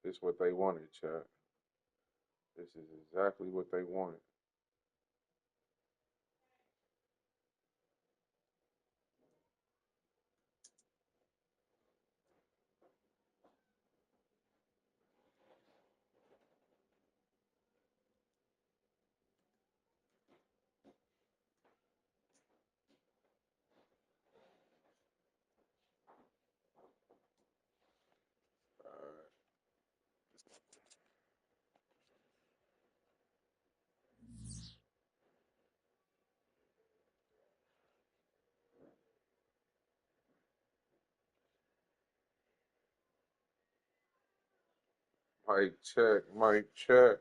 This is what they wanted, chat. This is exactly what they wanted. Mic check, mic check,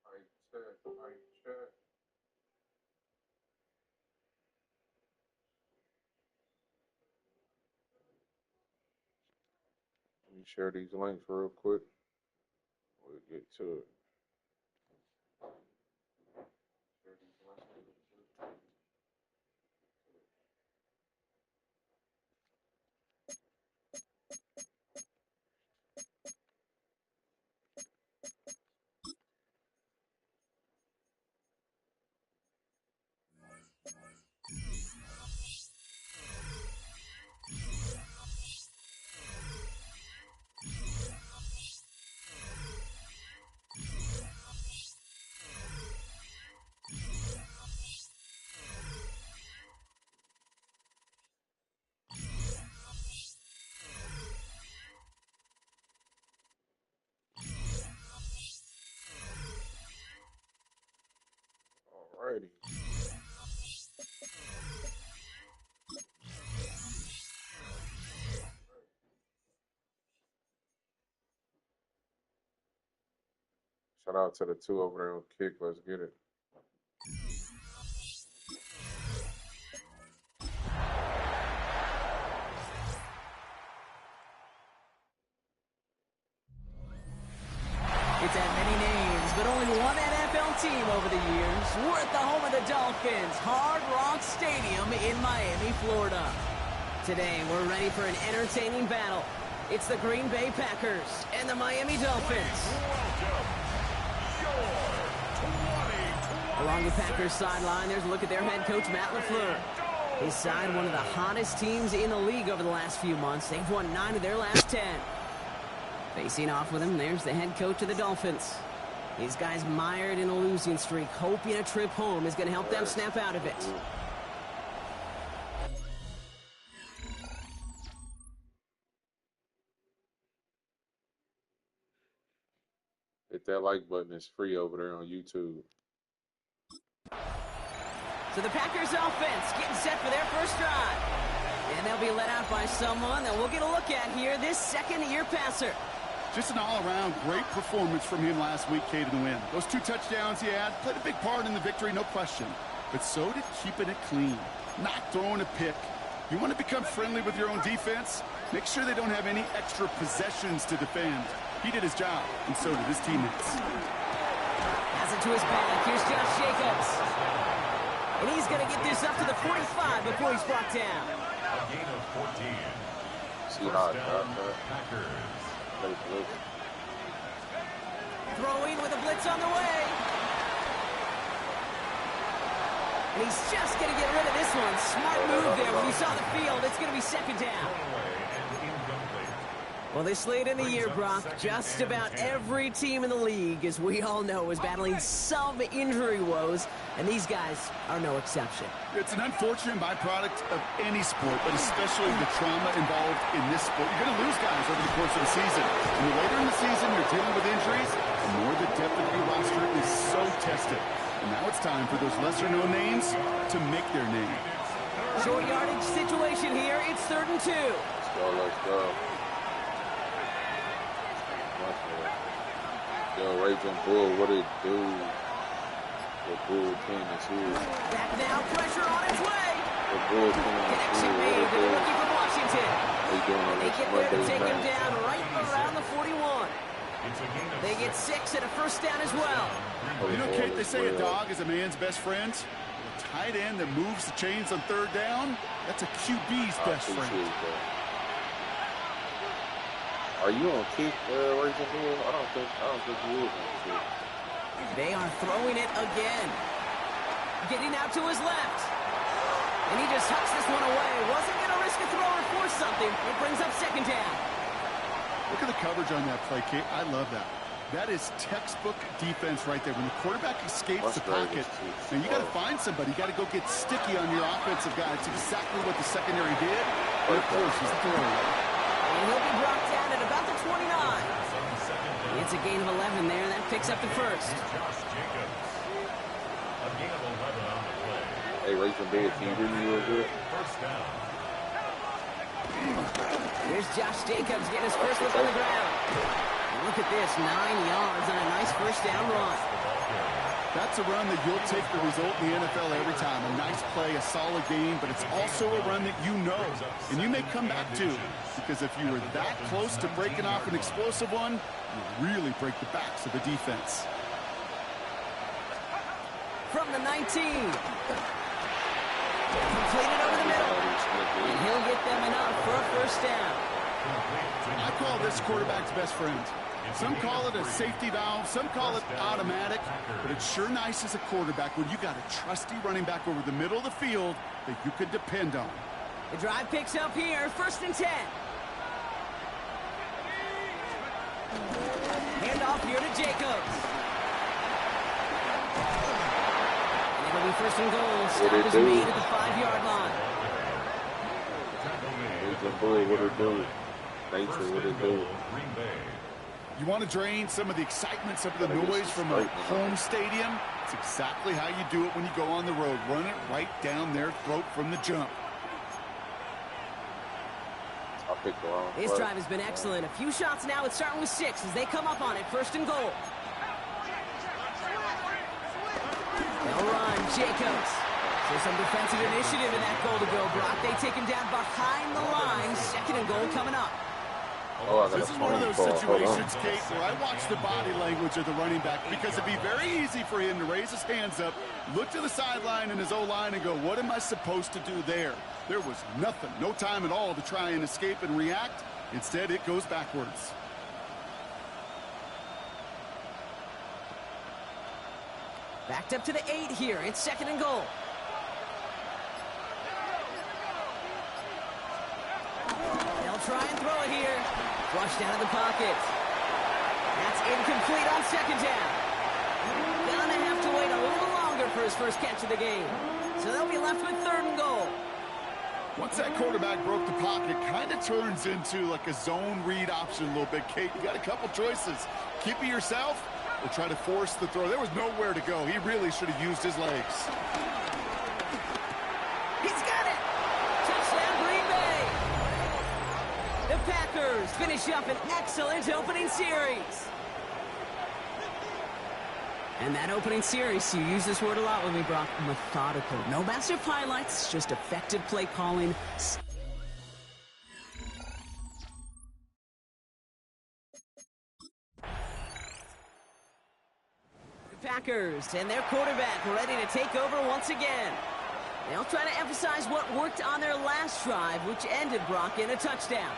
mic check, mic check. Let me share these links real quick. We'll get to it. Share these links real quick. Alrighty. Shout out to the two over there on Kick. Let's get it. It's had many names, but only one NFL team over the years. We're at the home of the Dolphins, Hard Rock Stadium in Miami, Florida. Today, we're ready for an entertaining battle. It's the Green Bay Packers and the Miami Dolphins. Along the Packers sideline, there's a look at their head coach, Matt LaFleur. His side, one of the hottest teams in the league over the last few months. They've won 9 of their last 10. Facing off with him, there's the head coach of the Dolphins. These guys mired in a losing streak, hoping a trip home is going to help them snap out of it. Hit that like button. It's free over there on YouTube. So the Packers offense getting set for their first drive. And they'll be led out by someone that we'll get a look at here, this second-year passer. Just an all-around great performance from him last week, Kate, in the win. Those 2 touchdowns he had played a big part in the victory, no question. But so did keeping it clean, not throwing a pick. You want to become friendly with your own defense? Make sure they don't have any extra possessions to defend. He did his job, and so did his teammates. Has it to his back. Here's Josh Jacobs. And he's going to get this up to the 45 before he's brought down. A gain of 14. See how I First got down, that? Packers. Play blitz. Throwing with a blitz on the way. And he's just going to get rid of this one. Smart move there. When you saw the field, it's going to be second down. Well, this late in the year, Brock, just about every team in the league, as we all know, is battling some injury woes, and these guys are no exception. It's an unfortunate byproduct of any sport, but especially the trauma involved in this sport. You're going to lose guys over the course of the season. And the later in the season you're dealing with injuries, the more the depth of your roster is so tested. And now it's time for those lesser-known names to make their name. Short yardage situation here. It's 3rd and 2. Let's go, let's go. Yo, Raging Bull, what it do? The Bull team is here. Back now, pressure on its way. The Bull team is Connection here. made to the What rookie from Washington. they doing on They this get there to Monday take him night? down right around the 41. They get 6 and a first down as well. You know, Kate, they say a dog is a man's best friend. A tight end that moves the chains on 3rd down, that's a QB's I best appreciate friend. that. Are you on kick, Raging Bull? I don't think you is on kick. They are throwing it again. Getting out to his left. And he just tucks this one away. Wasn't going to risk a throw or force something. It brings up second down. Look at the coverage on that play, Kate. I love that. That is textbook defense right there. When the quarterback escapes the pocket, and you got to find somebody. You got to go get sticky on your offensive guy. It's exactly what the secondary did. But of course, he's throwing. And he'll be brought down at about the 29. It's a gain of 11 there. That picks up the first. Hey, Raging Bull, can you hear me real good? Here's Josh Jacobs getting his first look on the ground. And look at this, 9 yards on a nice first down run. That's a run that you'll take the result in the NFL every time. A nice play, a solid game, but it's also a run that you know. And you may come back to, because if you were that close to breaking off an explosive one, you really break the backs of the defense. From the 19. Completed over the middle. And he'll get them enough for a first down. I call this quarterback's best friend. Some call it a safety valve, some call it automatic, but it's sure nice as a quarterback when you got a trusty running back over the middle of the field that you could depend on. The drive picks up here, 1st and 10. Hand off here to Jacobs. And it'll be 1st and goal. Stop is made at the 5-yard line. What it do? Nature, what it do? You want to drain some of the excitement, some of the noise from a home stadium? It's exactly how you do it when you go on the road. Run it right down their throat from the jump. I picked the wrong This drive has been excellent. A few shots now. It's starting with 6 as they come up on it. 1st and goal. They'll run. Jacobs. So some defensive initiative in that goal to go, Brock. They take him down behind the line. 2nd and goal coming up. Oh, this is one of those situations, Kate, where I watch the body language of the running back because it'd be very easy for him to raise his hands up, look to the sideline and his O-line and go, what am I supposed to do there? There was nothing, no time at all to try and escape and react. Instead, it goes backwards. Backed up to the 8 here. It's 2nd and goal. They'll try and throw it here. Flushed out of the pocket. That's incomplete on 2nd down. Gonna have to wait a little longer for his first catch of the game. So they'll be left with 3rd and goal. Once that quarterback broke the pocket, kind of turns into like a zone read option a little bit, Kate. You got a couple choices. Keep it yourself or try to force the throw. There was nowhere to go. He really should have used his legs. He's got it! Touchdown, Green Bay! The Packers finish up an excellent opening series. And that opening series, you use this word a lot with me, Brock, methodical. No massive highlights, just effective play calling. The Packers and their quarterback ready to take over once again. They'll try to emphasize what worked on their last drive, which ended, Brock, in a touchdown.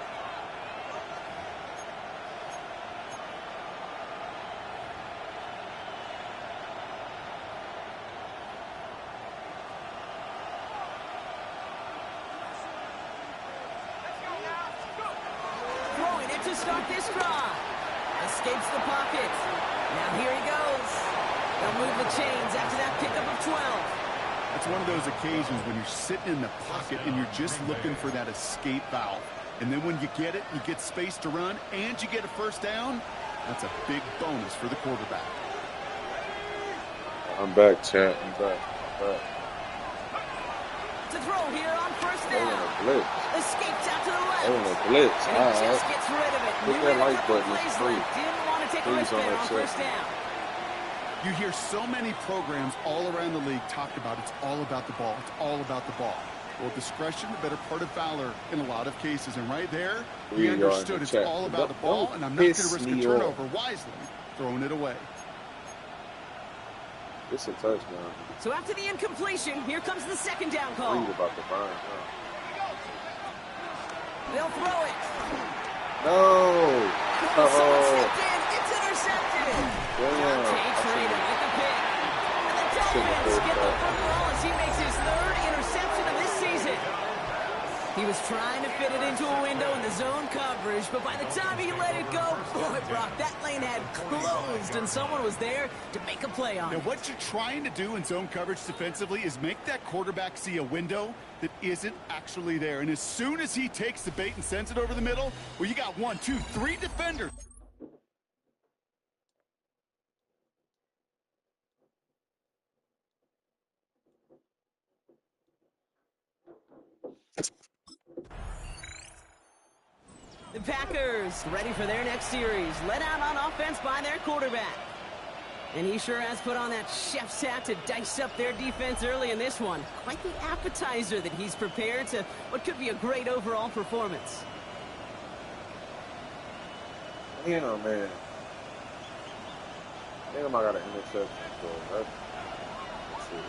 Throwing it to start this drive. Escapes the pocket. Now here he goes. They'll move the chains after that pickup of 12. It's one of those occasions when you're sitting in the pocket and you're just looking for that escape valve. And then when you get it, you get space to run, and you get a first down, that's a big bonus for the quarterback. I'm back, champ. I'm back. To throw here on 1st down. Blitz. Escapes out to the left. Oh, blitz. And he just gets rid of it. Hit that like button. It's free. Didn't want to take a risk there on 1st down. You hear so many programs all around the league talk about it's all about the ball. It's all about the ball. Well, discretion, the better part of valor in a lot of cases. And right there, he understood it's all about the ball, and I'm not going to risk a turnover wisely, throwing it away. It's a touchdown. So after the incompletion, here comes the 2nd down call. Read about the burn. They'll throw it. No. Someone Oh. stepped in. It's intercepted. Damn. Jay Trader with the pick. And the Dolphins get the football as he makes his third interception of this season. He was trying to fit it into a window in the zone coverage, but by the time he let it go, boy, Brock, that lane had closed, and someone was there to make a play on it. Now, what you're trying to do in zone coverage defensively is make that quarterback see a window that isn't actually there. And as soon as he takes the bait and sends it over the middle, well, you got 1, 2, 3 defenders. The Packers ready for their next series, led out on offense by their quarterback. And he sure has put on that chef's hat to dice up their defense early in this one. Quite the appetizer that he's prepared to what could be a great overall performance. Damn, man. Damn, I got an interception. So that's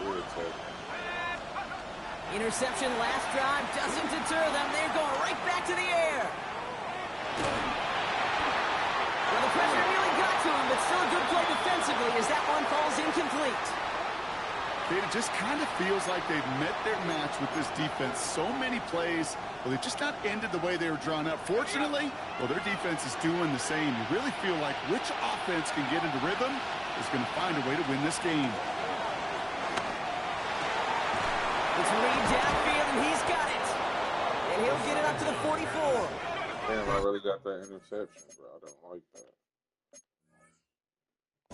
irritating. Interception last drive doesn't deter them. They're going right back to the air. Well, the pressure really got to him, but still a good play defensively as that one falls incomplete. It just kind of feels like they've met their match with this defense. So many plays, well, they've just not ended the way they were drawn up. Fortunately, well, their defense is doing the same. You really feel like which offense can get into rhythm is going to find a way to win this game. It's Reed downfield, and he's got it. And he'll get it up to the 44. Damn, I really got that interception, bro. I don't like that.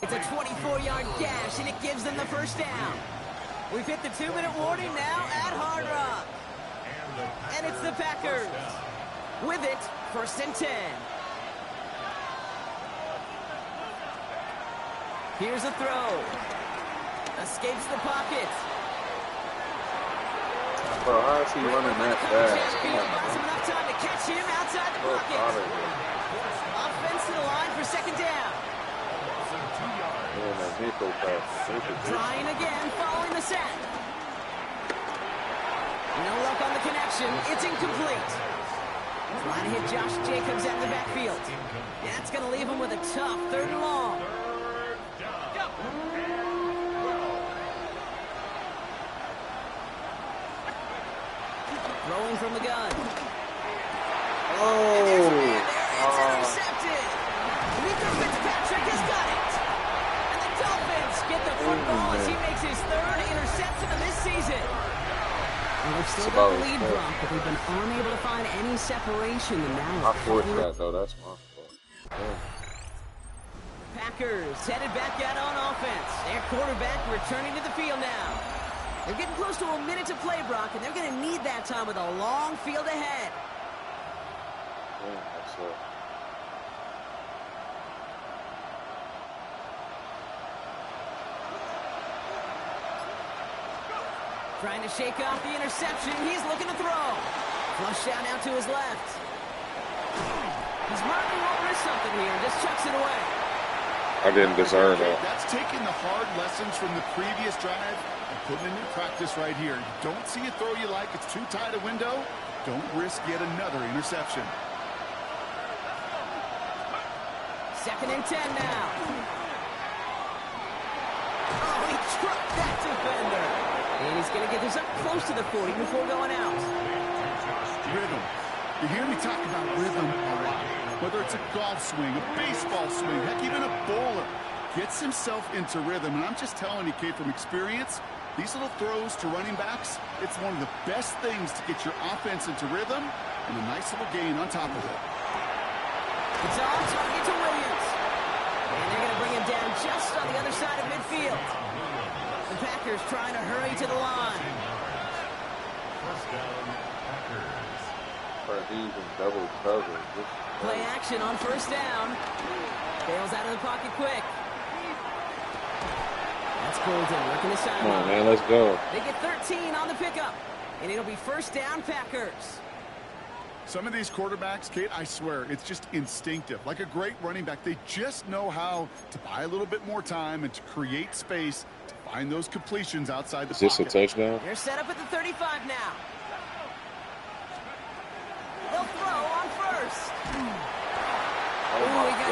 It's a 24-yard gash, and it gives them the first down. We've hit the 2-minute warning now at Hard Rock. And it's the Packers. With it, 1st and 10. Here's a throw. Escapes the pocket. Bro, how is he running that fast? Buys him enough time to catch him outside the pocket. Offense to the line for 2nd down. Man, that nickel pass. Trying again, following the sack. No luck on the connection. It's incomplete. Trying to hit Josh Jacobs out of the backfield. That's going to leave him with a tough 3rd and long. Throwing from the gun. Oh! It's intercepted. Mika Fitzpatrick has got it. And the Dolphins get the football as he makes his 3rd interception of this season. Well, they've still got the lead, Brock, but they've been unable to find any separation. And now I forced that, though. That's my fault. Yeah. Packers headed back out on offense. Their quarterback returning to the field now. They're getting close to a minute to play, Brock, and they're going to need that time with a long field ahead. Yeah, that's it. Trying to shake off the interception. He's looking to throw. Flush down out to his left. He's marking won't risk something here and just chucks it away. I didn't deserve that. That's taking the hard lessons from the previous drive and putting it in practice right here. You don't see a throw you like, it's too tight a window. Don't risk yet another interception. 2nd and 10 now. Oh, he trucked that defender. And he's going to get this up close to the 40 before going out. Rhythm. You hear me talk about rhythm a lot. Whether it's a golf swing, a baseball swing, heck, even a bowler gets himself into rhythm. And I'm just telling you, kid, from experience, these little throws to running backs, it's one of the best things to get your offense into rhythm and a nice little gain on top of it. It's on target to Williams. And they're going to bring him down just on the other side of midfield. The Packers trying to hurry to the line. First down, Packers. He's in double coverage. Play action on 1st down. Bails out of the pocket quick. That's Golden working the sideline. Come on, man, let's go. They get 13 on the pickup. And it'll be 1st down Packers. Some of these quarterbacks, Kate, I swear, it's just instinctive. Like a great running back, they just know how to buy a little bit more time and to create space to find those completions outside the pocket. Is this a touchdown? They're set up at the 35 now. They'll throw on 1st.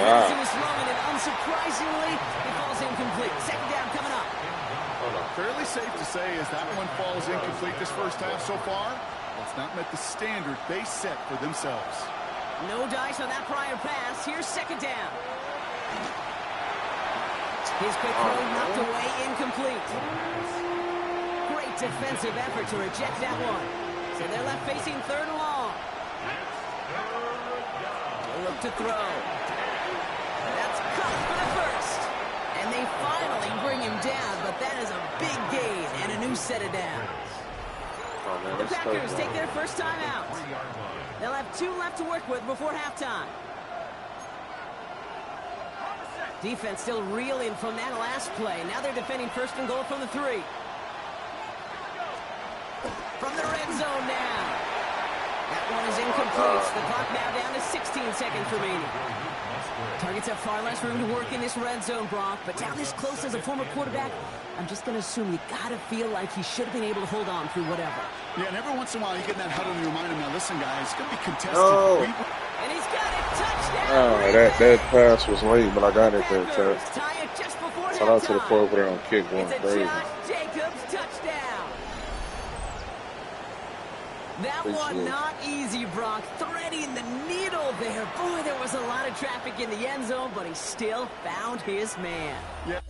as he God. was throwing it, unsurprisingly, it falls incomplete. Second down coming up. Fairly safe to say as that one falls incomplete this first half so far, it's not met the standard they set for themselves. No dice on that prior pass. Here's second down. His quick throw knocked away, incomplete. Great defensive effort to reject that one. So they're left facing third and long. They look to throw. That's caught for the first. And they finally bring him down, but that is a big gain and a new set of downs. Oh, man, The that's Packers tough, take man. their first time out. They'll have 2 left to work with before halftime. Defense still reeling from that last play. Now they're defending first and goal from the 3. From the red zone now. That one is incomplete. The clock now down to 16 seconds remaining. Targets have far less room to work in this red zone, Brock. But down this close as a former quarterback, I'm just going to assume you got to feel like he should have been able to hold on through whatever. Yeah, and every once in a while you get in that huddle and you remind him, now listen, guys, it's going to be contested. No. And he's got it. Touchdown. Oh, that pass was late, but I got it there, Packers Chuck. tie it just before Shout out to the halftime. boy over there on kick going It's a crazy. Josh Jacobs touchdown. That Appreciate one it. not easy, Brock. Threading the needle there. Boy, there was a lot of traffic in the end zone, but he still found his man. Yeah.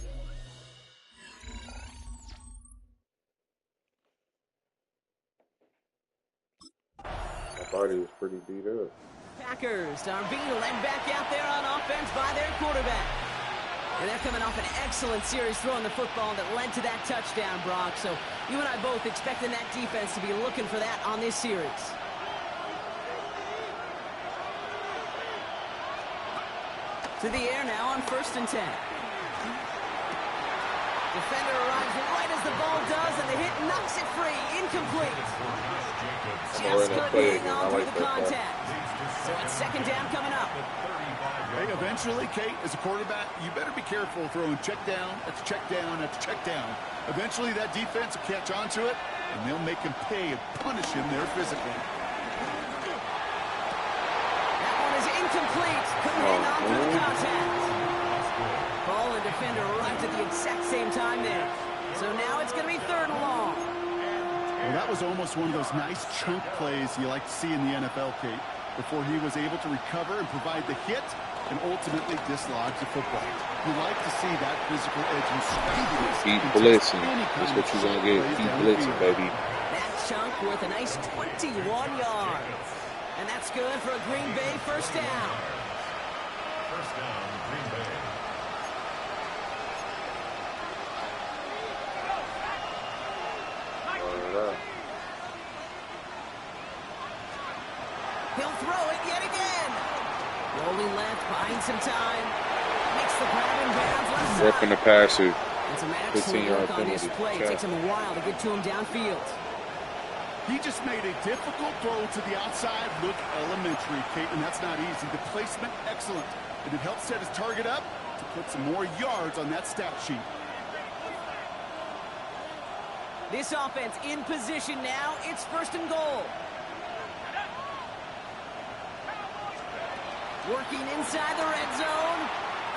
My body was pretty beat up. Packers are being led back out there on offense by their quarterback. And they're coming off an excellent series throwing the football that led to that touchdown, Brock. So you and I both expecting that defense to be looking for that on this series. To the air now on 1st and 10. Defender arrives right as the ball does, and the hit knocks it free. Incomplete. Just couldn't hang on through the contact. So it's second down coming up. Hey, eventually, Kate, as a quarterback, you better be careful throwing check down after check down after check down. Eventually, that defense will catch on to it, and they'll make him pay and punish him there physically. That one is incomplete. Couldn't hang on through the contact. Ball and defender arrived at the exact same time there. So now it's going to be third and long. Well, that was almost one of those nice chunk plays you like to see in the NFL, Kate, before he was able to recover and provide the hit and ultimately dislodge the football. You like to see that physical edge and speed. Keep blitzing. That's what you're going to get. Keep blitzing, baby. That chunk worth a nice 21 yards. And that's good for a Green Bay first down. First down, Green Bay. He'll throw it yet again. Rolling left, buying some time. Makes the grab and bounds left side. Roughing the passer. And some 15-yard excellent work on this penalty. play. It Check. takes him a while to get to him downfield. He just made a difficult throw to the outside look elementary, Kate, and that's not easy. The placement, excellent. And it helped set his target up to put some more yards on that stat sheet. This offense in position now. It's first and goal. Working inside the red zone.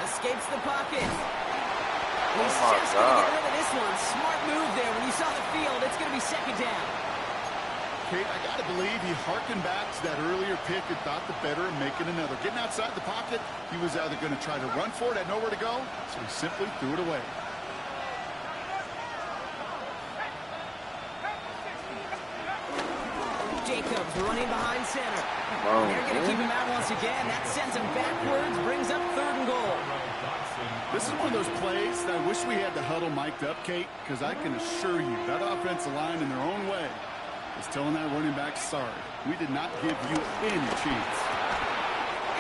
Escapes the pocket. He's my just going to God. get rid of this one. Smart move there. When you saw the field, it's going to be second down. Kate, I got to believe he harkened back to that earlier pick and thought the better of making another. Getting outside the pocket, he was either going to try to run for it, had nowhere to go, so he simply threw it away. Jacobs running behind center. Oh, They're going to keep him out once again. That sends him backwards, brings up third and goal. This is one of those plays that I wish we had the huddle mic'd up, Kate, because I can assure you that offensive line in their own way is telling that running back, sorry, we did not give you any chance.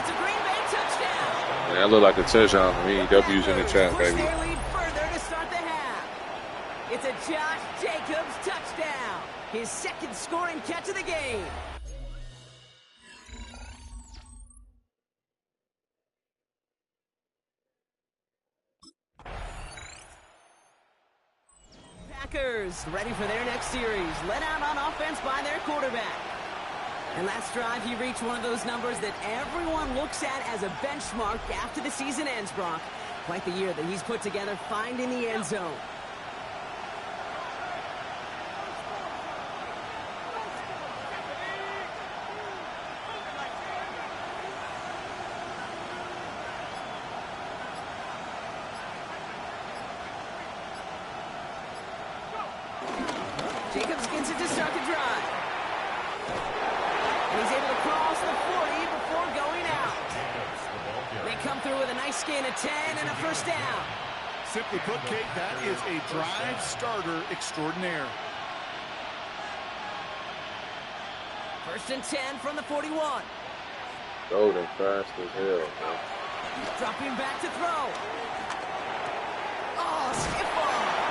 It's a Green Bay touchdown. Yeah, that looked like a touchdown to me. W's in the chat, Push baby. their lead further to start the half. It's a Josh Jacobs touchdown. His second scoring catch of the game. Packers ready for their next series. Led out on offense by their quarterback. And last drive, he reached one of those numbers that everyone looks at as a benchmark after the season ends, Brock. Quite the year that he's put together finding the end zone. Jacobs gets it to start the drive. And he's able to cross the 40 before going out. They come through with a nice gain of 10 and a first down. Simply put, Kate, that is a drive starter extraordinaire. First and 10 from the 41. Golden fast as hell, man. Dropping back to throw. Oh, skip ball.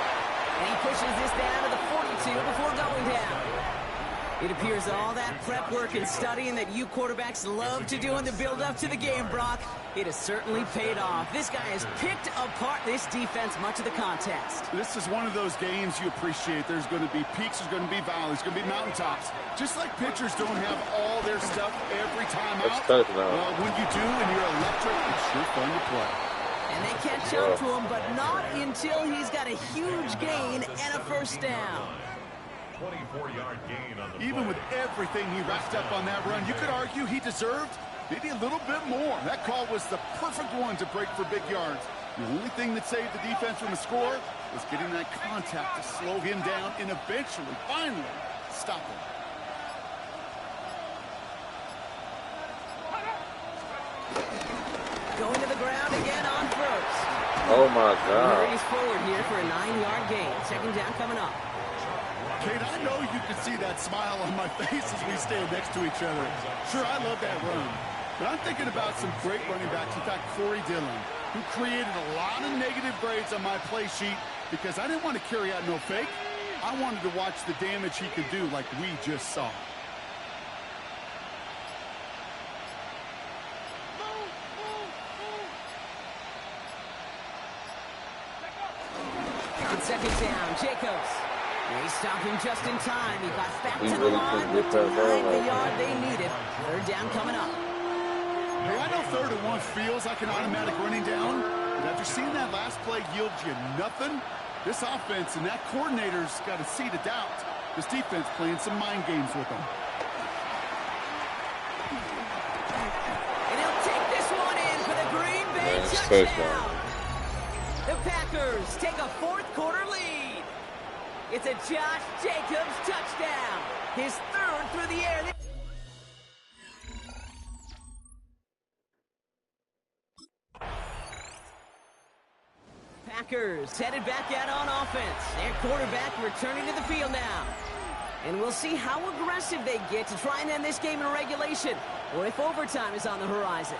And he pushes this down to the 42 before going down. It appears all that prep work and studying that you quarterbacks love to do in the build-up to the game, Brock, it has certainly paid off. This guy has picked apart this defense much of the contest. This is one of those games you appreciate. There's going to be peaks, there's going to be valleys, there's going to be mountaintops. Just like pitchers don't have all their stuff every time out. Well, when you do and you're electric, it's sure fun to play. And they catch up to him, but not until he's got a huge gain and a first down. 24-yard gain on the Even with everything he racked up on that run, you could argue he deserved maybe a little bit more. That call was the perfect one to break for big yards. The only thing that saved the defense from a score was getting that contact to slow him down and eventually, finally, stop him. Going to the ground again on first. Oh, my God. Hurries forward here for a 9-yard gain. Second down coming up. Kate, I know you can see that smile on my face as we stand next to each other. Sure, I love that run. But I'm thinking about some great running backs. In fact, Corey Dillon, who created a lot of negative grades on my play sheet because I didn't want to carry out no fake. I wanted to watch the damage he could do like we just saw. Second down, Jacobs. They stop him just in time. He got back to the line with the yard they needed. Third down coming up. Hey, I know 3rd and 1 feels like an automatic running down, but after seeing that last play yield you nothing, this offense and that coordinator's got a seed of doubt. This defense playing some mind games with them. And he'll take this one in for the Green Bay touchdown. The Packers take a 4th quarter lead. It's a Josh Jacobs touchdown. His 3rd through the air. Packers headed back out on offense. Their quarterback returning to the field now. And we'll see how aggressive they get to try and end this game in regulation, or if overtime is on the horizon.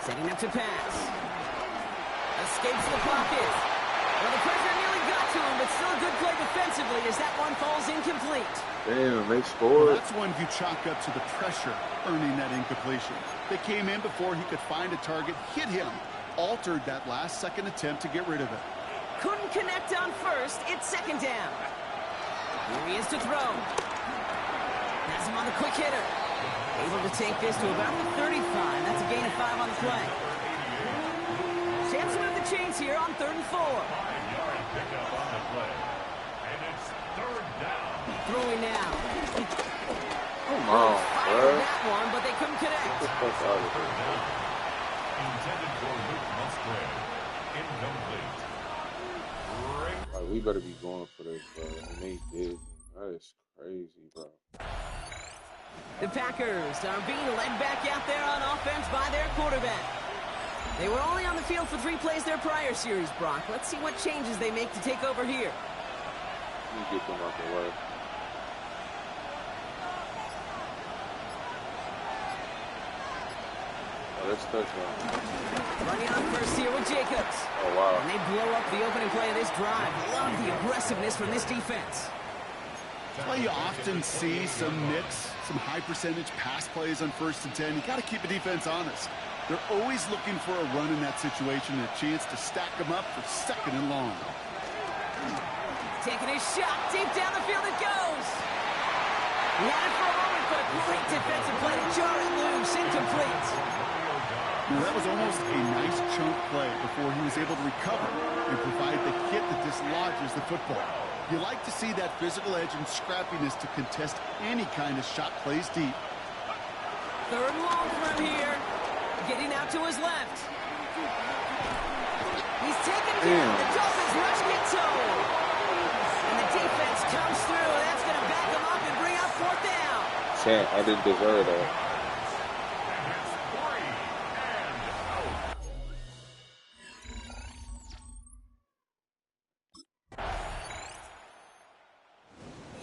Setting up to pass. Escapes the pocket. Well, the pressure nearly got to him, but still a good play defensively as that one falls incomplete. Damn, they scored. That's one you chalk up to the pressure earning that incompletion. They came in before he could find a target, hit him, altered that last-second attempt to get rid of it. Couldn't connect on first. It's second down. Here he is to throw. Has him on the quick hitter. Able to take this to about the 35. That's a gain of 5 on the play. Chance to move the chains here on 3rd and 4. 5-yard pickup on the play. And it's 3rd down. Throwing now. Come on, bro. That one, but they couldn't connect. Get the fuck out of here. Intended for Luke Musgrave. Incomplete. Like, we better be going for this, bro. And they did. That is crazy, bro. The Packers are being led back out there on offense by their quarterback. They were only on the field for 3 plays their prior series, Brock. Let's see what changes they make to take over here. Let me get them out the way. Oh, that's touchdown. Running on first here with Jacobs. Oh, wow. And they blow up the opening play of this drive. Love the aggressiveness from this defense. That's why you often see some mix, some high-percentage pass plays on 1st and 10. You got to keep the defense honest. They're always looking for a run in that situation and a chance to stack them up for 2nd and long. Taking his shot. Deep down the field it goes. He had it for a moment, but a great defensive play to jar it loose. Incomplete. That was almost a nice chunk play before he was able to recover and provide the hit that dislodges the football. You like to see that physical edge and scrappiness to contest any kind of shot plays deep. Third and long for him here. Getting out to his left. He's taken down. The Dolphins rush get towed. And the defense comes through. That's going to back him up and bring up fourth down. Champ, I didn't deserve that.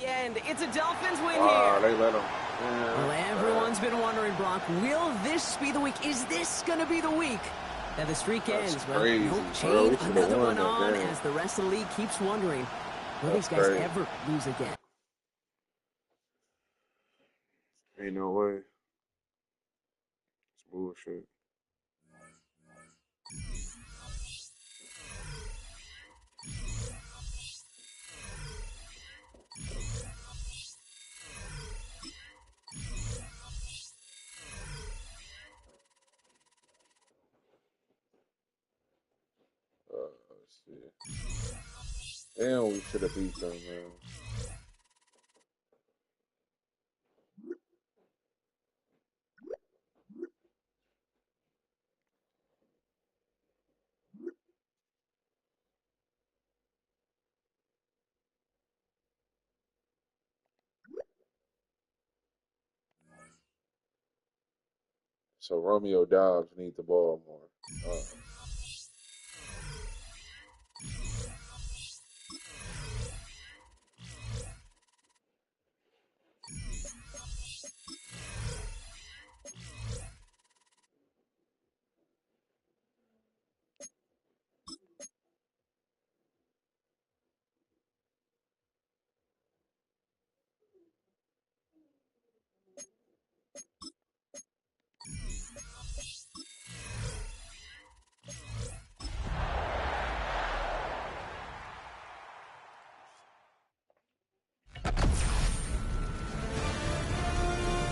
And it's a Dolphins win Wow, here. they let him. Well, everyone's been wondering, Brock, will this be the week? Is this going to be the week that the streak That's ends? crazy, Well, bro. chain We should've another won one that on game. as the rest of the league keeps wondering, will That's these guys crazy. ever lose again? Ain't no way. It's bullshit. Let's see. Damn, we should have beat them, man. So Romeo Dobbs need the ball more.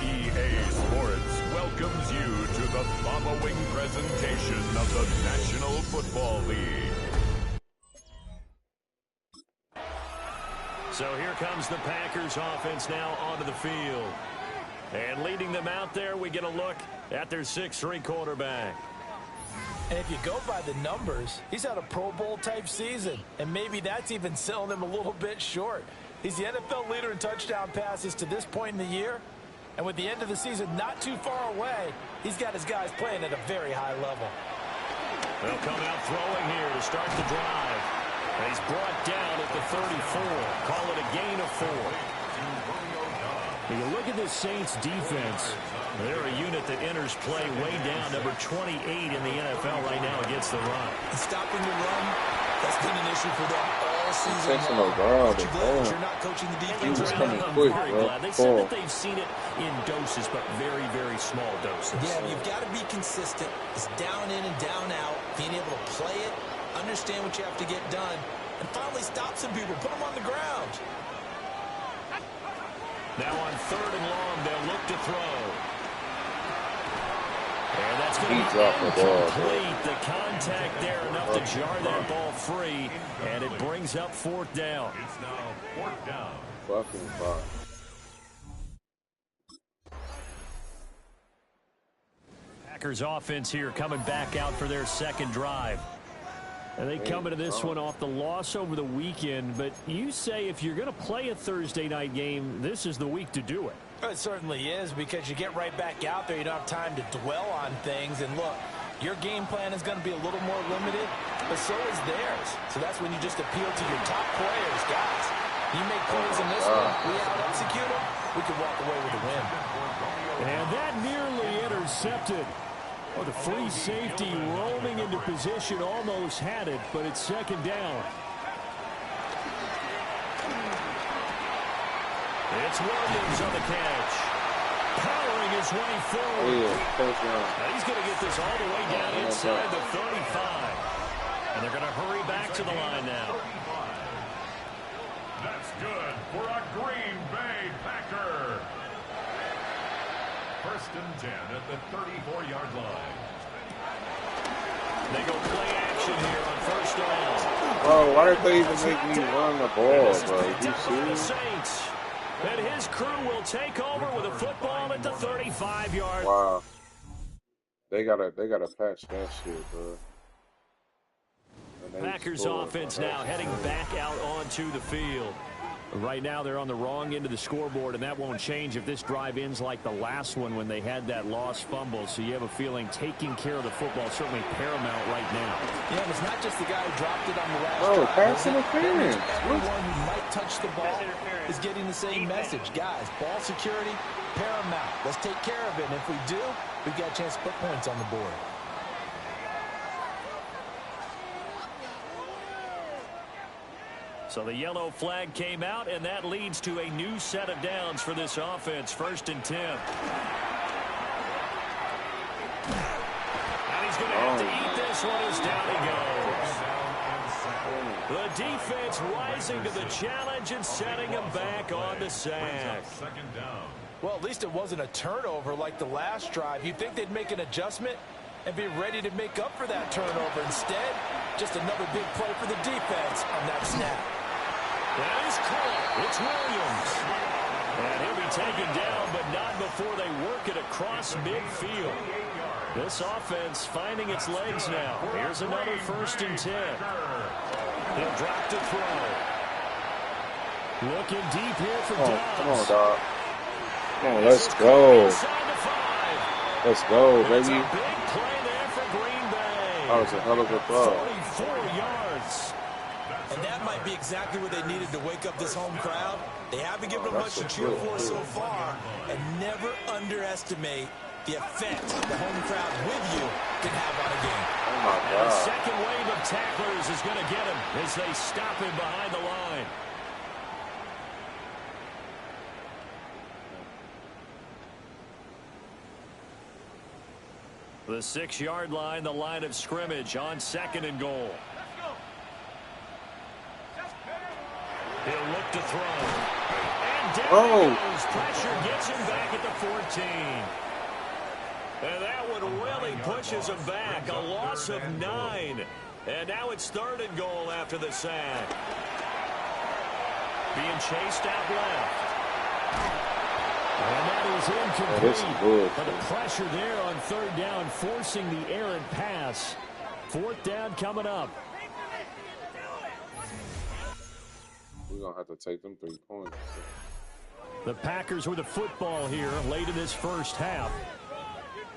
EA Sports welcomes you to the following presentation of the National Football League. So here comes the Packers offense now onto the field. And leading them out there, we get a look at their 6'3" quarterback. And if you go by the numbers, he's had a Pro Bowl type season. And maybe that's even selling him a little bit short. He's the NFL leader in touchdown passes to this point in the year. And with the end of the season not too far away, he's got his guys playing at a very high level. They'll come out throwing here to start the drive. And he's brought down at the 34. Call it a gain of 4. When you look at this Saints defense, they're a unit that enters play way down, number 28 in the NFL right now against the run. And stopping the run, that's been an issue for them all season Texting long. no ground, Aren't you glad that man. you're not coaching the He defense was right coming now? quick, Very bro. glad. They said Full. that they've seen it in doses, but very, very small doses. Yeah, you've got to be consistent. It's down in and down out, being able to play it, understand what you have to get done, and finally stop some people, put them on the ground. Now on 3rd and long, they'll look to throw. And that's going He to dropped the be ball, incomplete. The contact there enough to jar that ball free, and it brings up 4th down. It's now 4th down. Fucking fine. Packers offense here coming back out for their 2nd drive. And they come into this one off the loss over the weekend, but you say if you're going to play a Thursday night game, this is the week to do it. It certainly is, because you get right back out there. You don't have time to dwell on things. And look, your game plan is going to be a little more limited, but so is theirs. So that's when you just appeal to your top players. Guys, you make plays in this one, we out-execute them, we can walk away with a win. And that nearly intercepted. Oh, the free safety roaming into position, almost had it, but it's 2nd down. It's Williams on the catch. Powering his way forward. Yeah, touchdown. Now he's going to get this all the way down inside the 35. And they're going to hurry back to the line now. That's good for a Green Bay Packer. 1st and 10 at the 34-yard line. They go play action here on 1st down. Bro, why did they even make me run the ball, bro? You The serious? Saints. And his crew will take over with a football at the 35-yard. Wow. They gotta patch that shit, bro. Packers offense now heading back out onto the field. Right now they're on the wrong end of the scoreboard, and that won't change if this drive ends like the last one when they had that lost fumble. So you have a feeling taking care of the football is certainly paramount right now. Yeah, and it's not just the guy who dropped it on the last Oh, drive. pass interference. Everyone who might touch the ball is getting the same message. Guys, ball security, paramount. Let's take care of it. And if we do, we've got a chance to put points on the board. So the yellow flag came out, and that leads to a new set of downs for this offense. 1st and 10. And he's going to have to eat this one as down he goes. The defense rising to the challenge and setting him back on the sack. 2nd down. Well, at least it wasn't a turnover like the last drive. You'd think they'd make an adjustment and be ready to make up for that turnover. Instead, just another big play for the defense on that snap. That is caught. It's Williams. And he'll be taken down, but not before they work it across midfield. This offense finding its legs now. Here's another 1st and 10. He'll drop to throw. Looking deep here for Dobbs. Come on, dog. Come on, let's go. Let's go, baby. Big play there for Green Bay. That was a hell of a throw. 44 yards. And that might be exactly what they needed to wake up this home crowd. They haven't given them much to cheer for so far. And never underestimate the effect the home crowd with you can have on a game. Oh, my And a God. second wave of tacklers is going to get him as they stop him behind the line. The 6-yard line, the line of scrimmage on 2nd and goal. He'll look to throw. And down goes. Pressure gets him back at the 14. And that one really pushes him back. A loss of 9. And now it's 3rd and goal after the sack. Being chased out left. And that is incomplete. But the pressure there on 3rd down, forcing the errant pass. 4th down coming up. We're going to have to take them 3 points. The Packers with the football here late in this first half.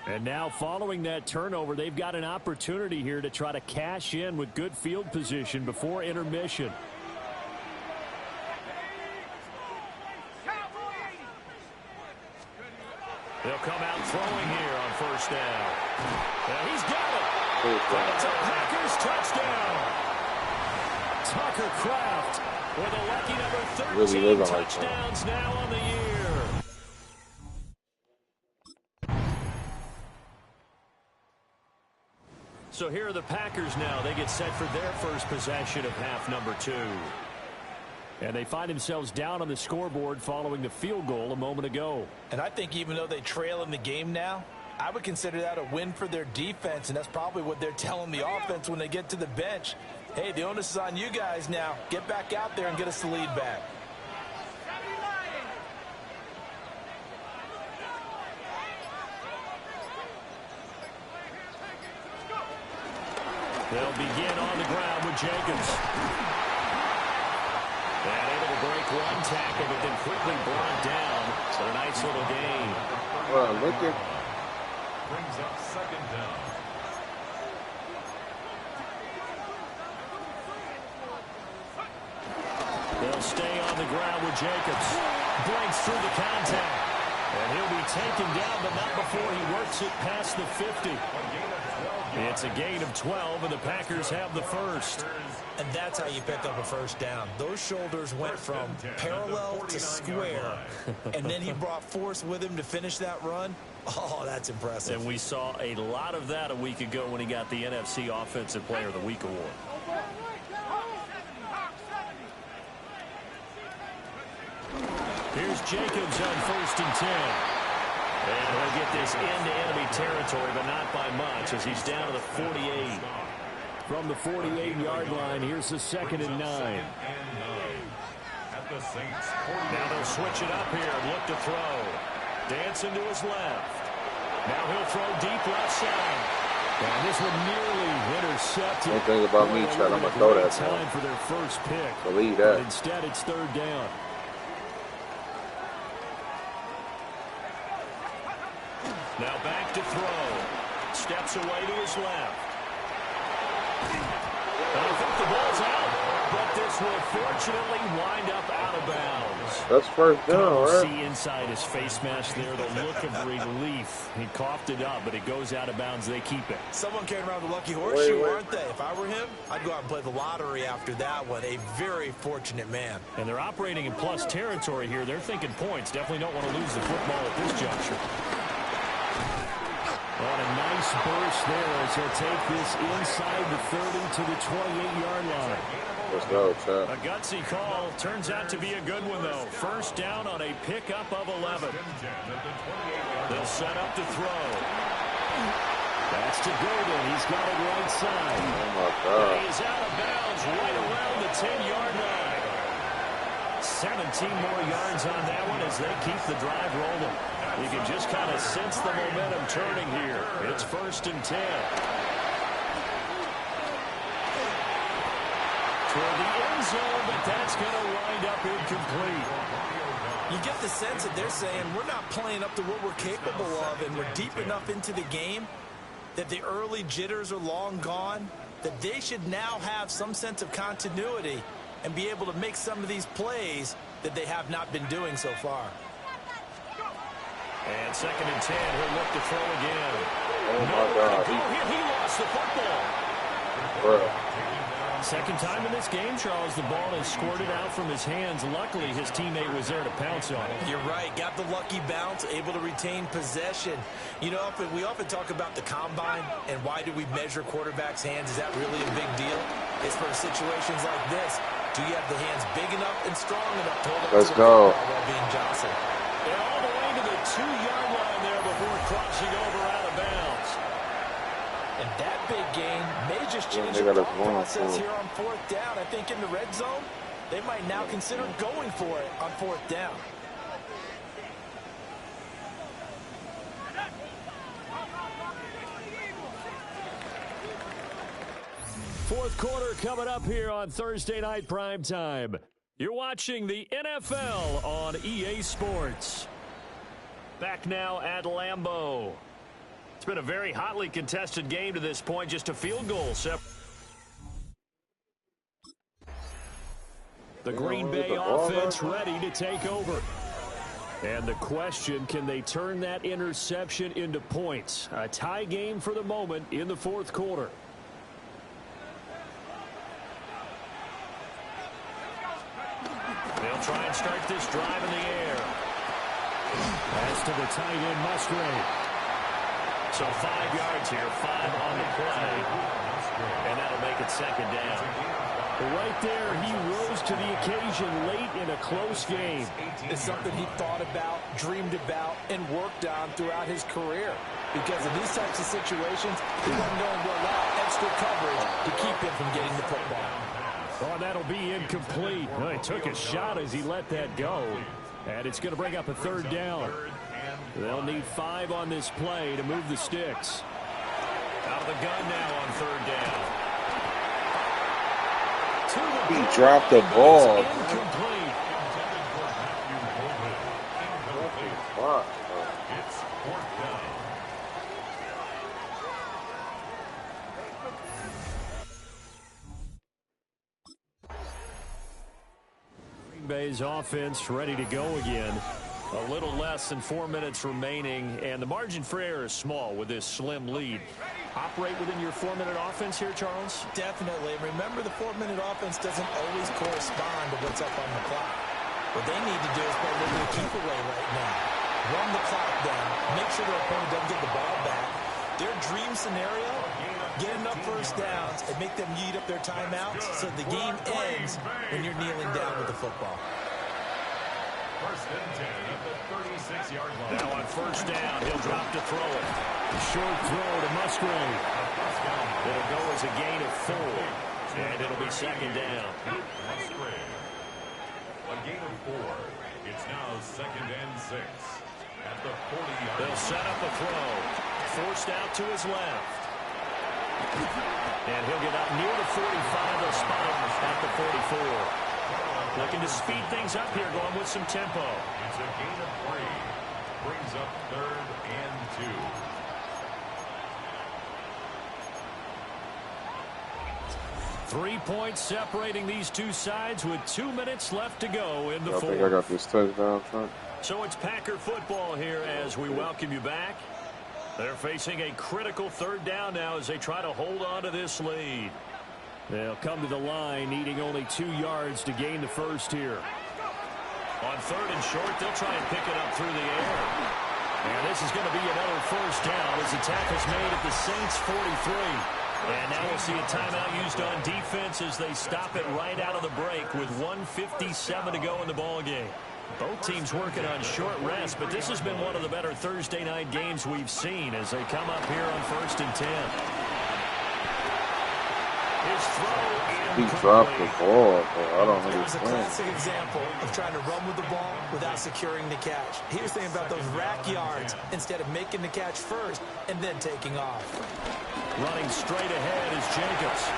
And now following that turnover, they've got an opportunity here to try to cash in with good field position before intermission. They'll come out throwing here on 1st down. And he's got it. It's a Packers touchdown. Tucker Kraft with a lucky number 13 touchdowns now on the year. So here are the Packers now. They get set for their first possession of half number 2. And they find themselves down on the scoreboard following the field goal a moment ago. And I think even though they trail in the game now, I would consider that a win for their defense, and that's probably what they're telling the offense when they get to the bench. Hey, the onus is on you guys now. Get back out there and get us the lead back. They'll begin on the ground with Jenkins. And able to break one tackle, but then quickly brought down. So a nice little gain. Well, look at. Brings up 2nd down. They'll stay on the ground with Jacobs. Breaks through the contact. And he'll be taken down, but not before he works it past the 50. It's a gain of 12, and the Packers have the first. And that's how you pick up a 1st down. Those shoulders went from parallel to square, and then he brought force with him to finish that run. Oh, that's impressive. And we saw a lot of that a week ago when he got the NFC Offensive Player of the Week award. Here's Jacobs on 1st and 10. And he'll get this into enemy territory, but not by much, as he's down to the 48. From the 48-yard line, here's the 2nd and 9. Now they'll switch it up here and look to throw. Dancing to his left. Now he'll throw deep left side. And this one nearly intercepted. One thing about me, Chad, I'm going to throw that time now. for their first pick. Believe that. But instead, it's 3rd down. Now back to throw. Steps away to his left. And I think the ball's out. But this will fortunately wind up out of bounds. That's 1st down, right? See inside his face mask there, the look of relief. He coughed it up, but it goes out of bounds. They keep it. Someone carrying around the lucky horseshoe, aren't they? If I were him, I'd go out and play the lottery after that one. A very fortunate man. And they're operating in plus territory here. They're thinking points. Definitely don't want to lose the football at this juncture. On a nice burst there as he'll take this inside the 30 to the 28-yard line. Let's go, Chad. A gutsy call. Turns out to be a good one, though. 1st down on a pickup of 11. They'll set up to throw. That's to Golden. He's got it right side. Oh, my God. He's out of bounds right around the 10-yard line. 17 more yards on that one as they keep the drive rolling. You can just kind of sense the momentum turning here. It's 1st and 10. Toward the end zone, but that's going to wind up incomplete. You get the sense that they're saying we're not playing up to what we're capable of, and we're deep enough into the game that the early jitters are long gone, that they should now have some sense of continuity and be able to make some of these plays that they have not been doing so far. And 2nd and 10, he'll look to throw again. Oh, my God. He lost the football. Bro. Second time in this game, Charles, the ball has squirted out from his hands. Luckily, his teammate was there to pounce on it. You're right. Got the lucky bounce, able to retain possession. You know, we often talk about the combine and why do we measure quarterbacks' hands. Is that really a big deal? It's for situations like this. Do you have the hands big enough and strong enough to hold up Let's to go. while being jostled? And all the way to the 2-yard line there before crossing over out of bounds. And that big gain may just change they the got us thought going process for it. here on 4th down. I think in the red zone, they might now consider going for it on 4th down. Fourth quarter coming up here on Thursday Night Primetime. You're watching the NFL on EA Sports. Back now at Lambeau. It's been a very hotly contested game to this point. Just a field goal. The Green Bay offense ready to take over. And the question, can they turn that interception into points? A tie game for the moment in the fourth quarter. They'll try and start this drive in the air. Pass to the tight end, Musgrave. So 5 yards here, 5 on the play. And that'll make it 2nd down. Right there, he rose to the occasion late in a close game. It's something he thought about, dreamed about, and worked on throughout his career. Because in these types of situations, he wasn't going to allow extra coverage to keep him from getting the football. Oh, that'll be incomplete. Well, he took a shot as he let that go. And it's going to bring up a 3rd down. They'll need 5 on this play to move the sticks. Out of the gun now on 3rd down. He dropped the ball. Incomplete. Green Bay's offense ready to go again. A little less than 4 minutes remaining, and the margin for error is small with this slim lead. Operate within your 4-minute offense here, Charles? Definitely. Remember, the 4-minute offense doesn't always correspond to what's up on the clock. What they need to do is play a little bit of keep away right now. Run the clock down. Make sure their opponent doesn't get the ball back. Their dream scenario, get enough first downs and make them eat up their timeouts so the game ends when you're kneeling down with the football. First and 10 at the 36-yard line. Now on first down, he'll drop to throw it. A short throw to Musgrave. It'll go as a gain of 4. And it'll be second down. Musgrave. A gain of 4. It's now second and 6 at the 40-yard line. They'll set up a throw. Forced out to his left. And he'll get up near the 45. They'll spot him at the 44. Looking to speed things up here, going with some tempo. It's a gain of 3. Brings up third and 2. 3 points separating these two sides with 2 minutes left to go in the I fourth. think I got this touchdown, Trent. So it's Packer football here as we welcome you back. They're facing a critical third down now as they try to hold on to this lead. They'll come to the line needing only 2 yards to gain the first here. On third and short, they'll try and pick it up through the air. And this is going to be another first down as the tackle's made at the Saints 43. And now we'll see a timeout used on defense as they stop it right out of the break with 1:57 to go in the ballgame. Both teams working on short rest, but this has been one of the better Thursday night games we've seen as they come up here on first and 10. His throw He dropped the ball, but I don't It was a understand. classic example of trying to run with the ball without securing the catch. He was thinking about those rack yards instead of making the catch first and then taking off. Running straight ahead is Jacobs.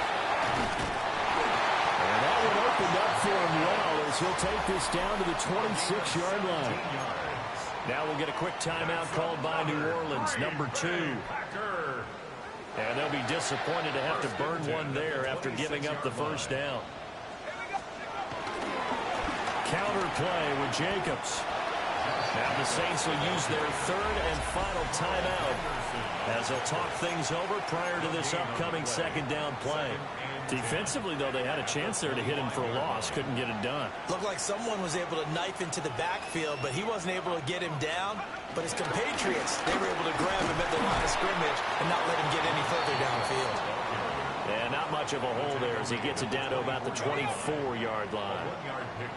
And that one opened up for him well as he'll take this down to the 26-yard line. Now we'll get a quick timeout called by New Orleans, number 2. And they'll be disappointed to have to burn one there after giving up the first down. Counter play with Jacobs. Now the Saints will use their third and final timeout as they'll talk things over prior to this upcoming second down play. Defensively, though, they had a chance there to hit him for a loss. Couldn't get it done. Looked like someone was able to knife into the backfield, but he wasn't able to get him down. But his compatriots, they were able to grab him at the line of scrimmage and not let him get any further downfield. And not much of a hole there as he gets it down to about the 24-yard line.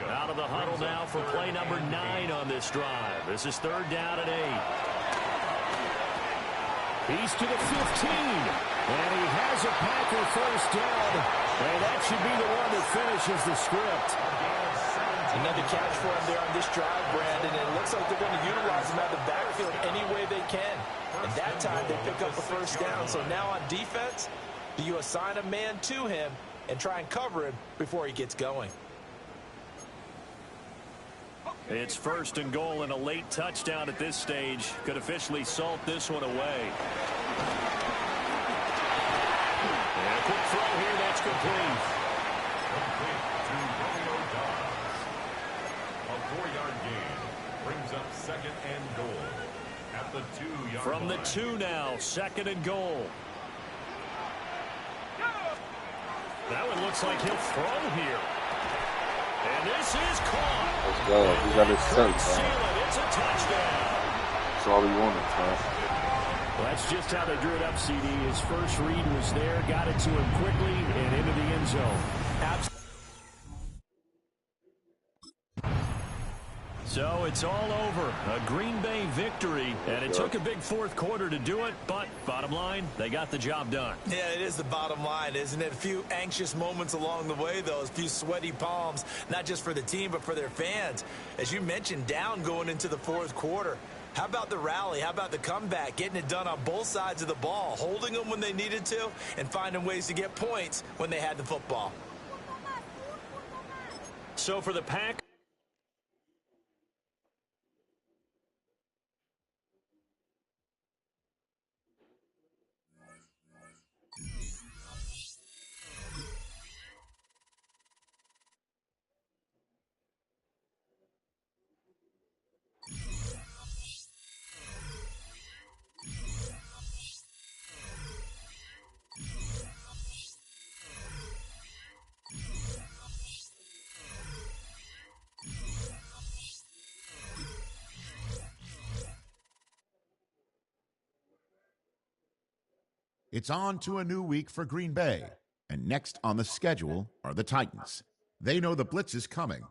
Out of the huddle now for play number 9 on this drive. This is third down and 8. He's to the 15. And he has a Packer first down. And that should be the one that finishes the script. Another catch for him there on this drive, Brandon. And it looks like they're going to utilize him out of the backfield any way they can. And that time they pick up the first down. So now on defense, do you assign a man to him and try and cover him before he gets going? It's first and goal and a late touchdown at this stage. Could officially salt this one away. And a quick throw here, that's complete. Complete to Romeo Doubs. A 4-yard gain brings up second and goal at the 2-yard From the line. 2 now, second and goal. That one looks like he'll throw here. And this is caught. Let's go. He got his sense, Seal man. it. It's a touchdown. That's all he wanted, man. Well, that's just how they drew it up, CD. His first read was there, got it to him quickly, and into the end zone. So it's all over. A Green Bay victory, and it took a big fourth quarter to do it, but bottom line, they got the job done. Yeah, it is the bottom line, isn't it? A few anxious moments along the way, though. A few sweaty palms, not just for the team, but for their fans. As you mentioned, down going into the fourth quarter. How about the rally? How about the comeback? Getting it done on both sides of the ball, holding them when they needed to, and finding ways to get points when they had the football. So for the Packers, It's on to a new week for Green Bay, and next on the schedule are the Titans. They know the blitz is coming.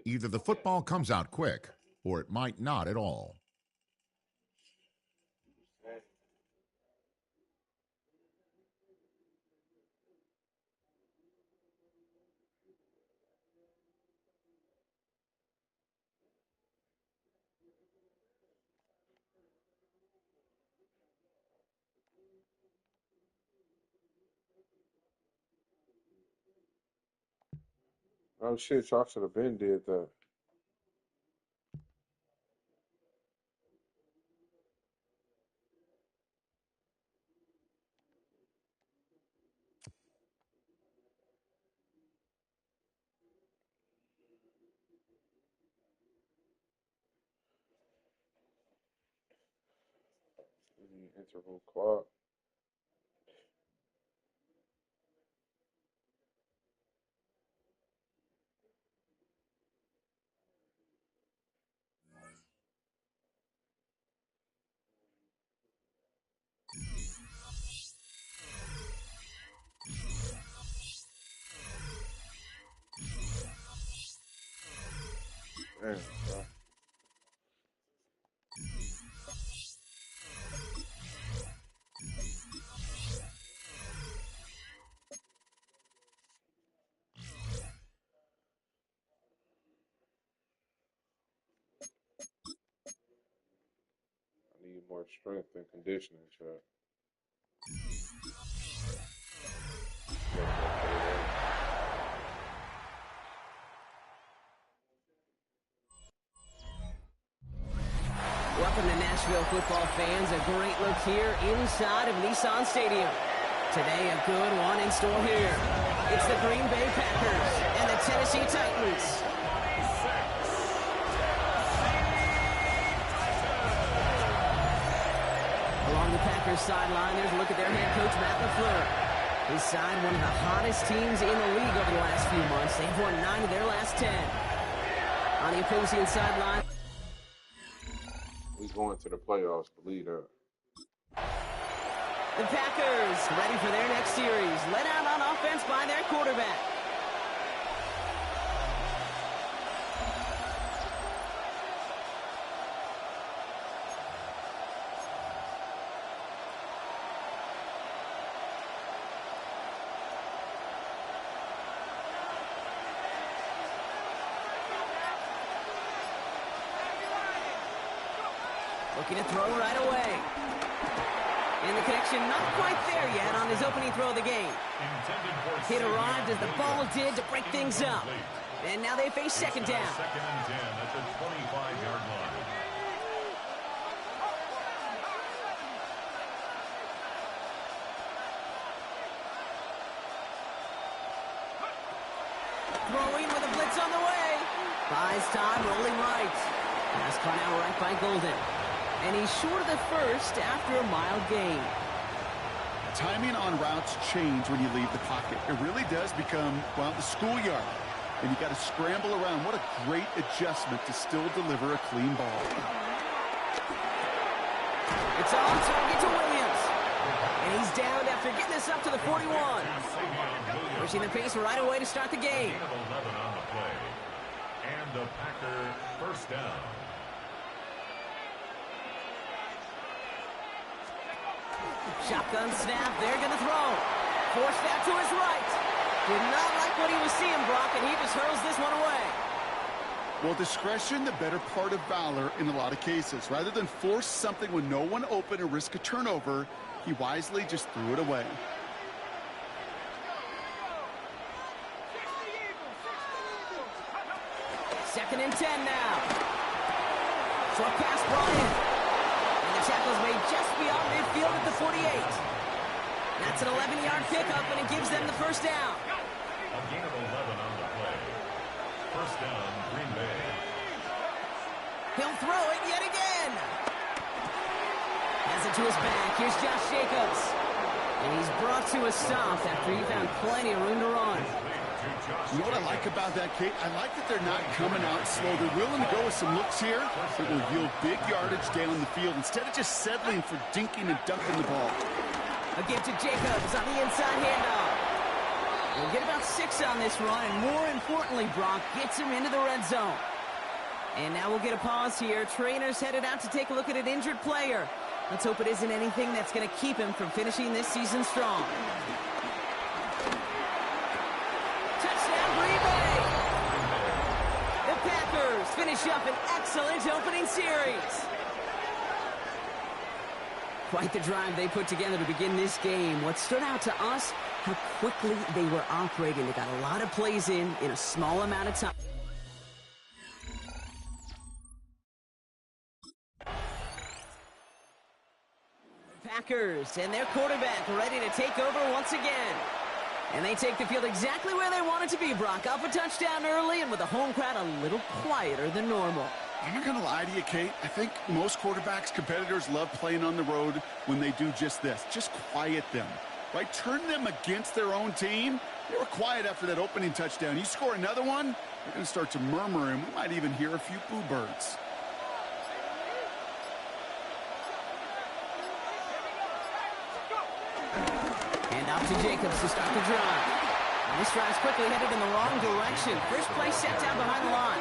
Either the football comes out quick, or it might not at all. Oh shit, y'all should have been did that. Interval clock. Damn, bro. I need more strength and conditioning, Chuck. Welcome to Nashville football fans. A great look here inside of Nissan Stadium. Today, a good one in store here. It's the Green Bay Packers and the Tennessee Titans. Along the Packers sideline, there's a look at their head coach, Matt LaFleur. His side, one of the hottest teams in the league over the last few months. They've won 9 of their last 10. On the opposing sideline, We going to the playoffs, believe that. the Packers ready for their next series. Led out on offense by their quarterback. Looking to throw right away. And the connection not quite there yet on his opening throw of the game. Hit arrived as the ball did to break things up. And now they face second down. Second and 10 at the 25-yard line. Throwing with a blitz on the way. Buys time, rolling right. Pass caught out right by Golden. And he's short of the first after a mild gain. Timing on routes change when you leave the pocket. It really does become, well, the schoolyard. And you got to scramble around. What a great adjustment to still deliver a clean ball. It's on target to Williams. And he's down after getting this up to the 41. Pushing the pace right away to start the game. Gain of 11 on the play. And the Packer first down. Shotgun snap, they're going to throw. Forced that to his right. Did not like what he was seeing, Brock, and he just hurls this one away. Well, discretion, the better part of valor in a lot of cases. Rather than force something when no one open and risk a turnover, he wisely just threw it away. Second and 10 now. Short pass brought in. And the tackle's made just beyond midfield at the 48. That's an 11-yard pickup, and it gives them the first down. A gain of 11 on the play. First down, Green Bay. He'll throw it yet again. Has it to his back. Here's Josh Jacobs. And he's brought to a stop after he found plenty of room to run. You know what I like about that, Kate? I like that they're not coming out slow. They're willing to go with some looks here that will yield big yardage down the field instead of just settling for dinking and dunking the ball. A give to Jacobs on the inside handoff. We'll get about 6 on this run, and more importantly, Brock gets him into the red zone. And now we'll get a pause here. Trainer's headed out to take a look at an injured player. Let's hope it isn't anything that's going to keep him from finishing this season strong. Touchdown, Green Bay! The Packers finish up an excellent opening series. Quite the drive they put together to begin this game. What stood out to us, how quickly they were operating. They got a lot of plays in a small amount of time. Packers and their quarterback ready to take over once again. And they take the field exactly where they want it to be, Brock. Up a touchdown early and with a home crowd a little quieter than normal. I'm not going to lie to you, Kate. I think most quarterbacks, competitors love playing on the road when they do just this. Just quiet them, right? Turn them against their own team. They were quiet after that opening touchdown. You score another one, they're going to start to murmur, and we might even hear a few boo birds. And off to Jacobs to start the drive. And this drive's quickly headed in the wrong direction. First play set down behind the line.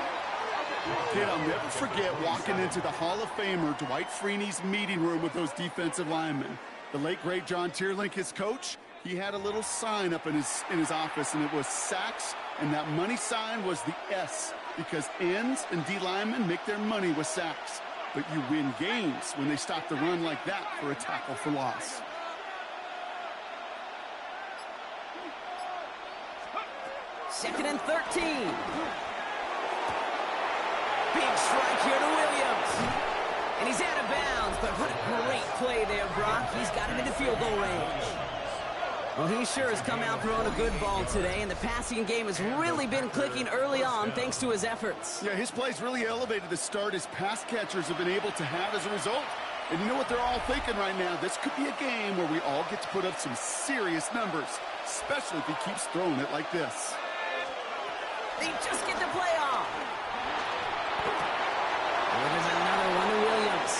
Kid, I'll never forget walking into the Hall of Famer Dwight Freeney's meeting room with those defensive linemen. The late, great John Tierlink, his coach, he had a little sign up in his office, and it was sacks, and that money sign was the S, because ends and D linemen make their money with sacks. But you win games when they stop the run like that for a tackle for loss. Second and 13. Big strike here to Williams. And he's out of bounds, but what a great play there, Brock. He's got him into field goal range. Well, he sure has come out throwing a good ball today, and the passing game has really been clicking early on thanks to his efforts. Yeah, his plays really elevated the start his pass catchers have been able to have as a result. And you know what they're all thinking right now? This could be a game where we all get to put up some serious numbers, especially if he keeps throwing it like this. They just get the play off. Well, there's another one to Williams.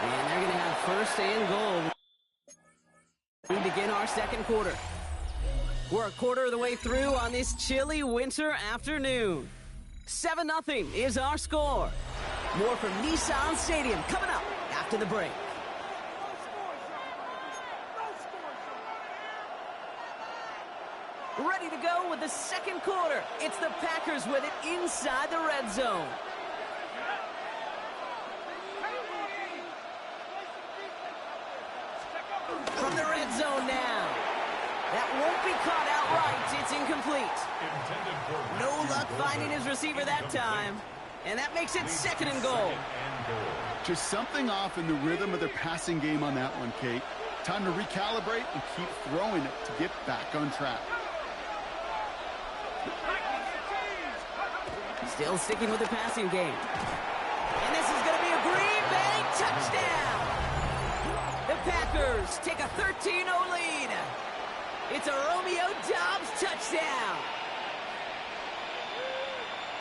And they're going to have first and goal. We begin our second quarter. We're a quarter of the way through on this chilly winter afternoon. 7-0 is our score. More from Nissan Stadium coming up after the break. Ready to go with the second quarter. It's the Packers with it inside the red zone. From the red zone now. That won't be caught outright. It's incomplete. No luck finding his receiver that time. And that makes it second and goal. Just something off in the rhythm of their passing game on that one, Kate. Time to recalibrate and keep throwing it to get back on track. Still sticking with the passing game. And this is going to be a Green Bay touchdown. The Packers take a 13-0 lead. It's a Romeo Doubs touchdown.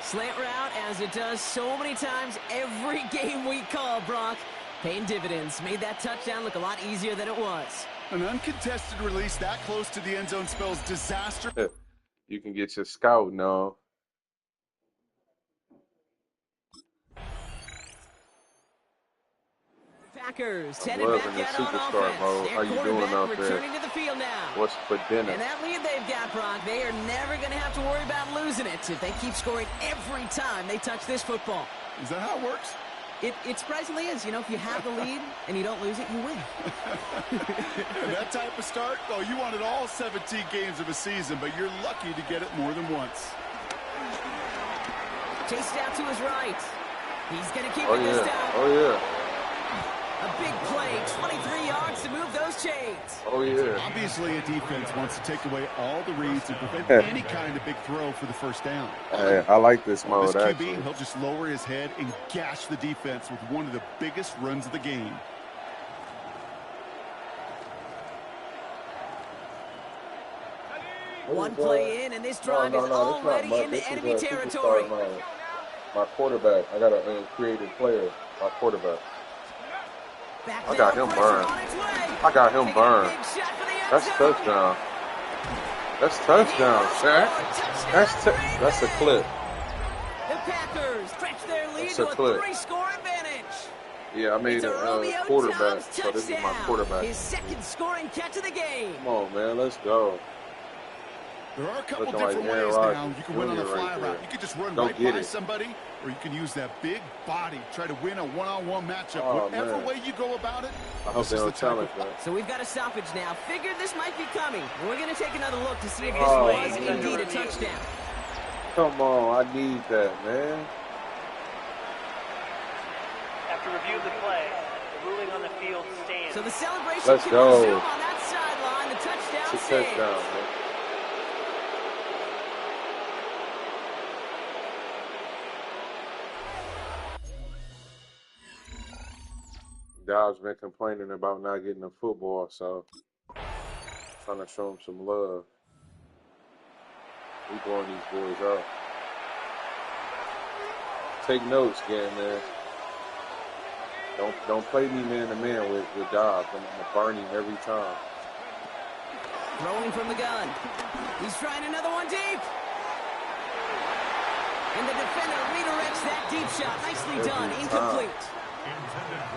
Slant route, as it does so many times every game we call, Brock. Paying dividends. Made that touchdown look a lot easier than it was. An uncontested release that close to the end zone spells disaster. You can get your scout now. Packers headed back out on offense. Mode. How you doing out there? Returning to the field now. What's for dinner? And that lead they've got, Brock, they are never going to have to worry about losing it if they keep scoring every time they touch this football. Is that how it works? It surprisingly is. You know, if you have the lead and you don't lose it, you win. And that type of start, well, you wanted all 17 games of a season, but you're lucky to get it more than once. Chased out to his right. He's going to keep it this time. Oh, yeah. A big play, 23 yards to move those chains. Oh, yeah. Obviously, a defense wants to take away all the reads and prevent any kind of big throw for the first down. Hey, I like this mode, this QB, actually. He'll just lower his head and gash the defense with one of the biggest runs of the game. One play in, and this drive is already into enemy territory. My quarterback. I got a creative player. My quarterback. I got him burned. I got him burned. That's touchdown. That's touchdown, Shaq. That's a clip. The Packers stretch their lead to a 3-score advantage. Yeah, I made a quarterback, so this is my quarterback. His second scoring catch of the game. Come on, man, let's go. There are a couple different ways now you can win on the fly route. You can just run right by somebody, or you can use that big body, try to win a one-on-one matchup. Whatever way you go about it, I hope they don't challenge that. So we've got a stoppage now. Figured this might be coming. We're going to take another look to see if this was indeed a touchdown. Come on, I need that, man. After review of the play, the ruling on the field stands. So the celebration can resume on that sideline. The touchdown stands. It's a touchdown, man. Dobbs been complaining about not getting the football, so trying to show him some love. We blowing these boys out. Take notes, gang, man. Don't play me man to man with Dobbs. I'm gonna burn him every time. Throwing from the gun. He's trying another one deep. And the defender redirects that deep shot. Nicely done. Incomplete.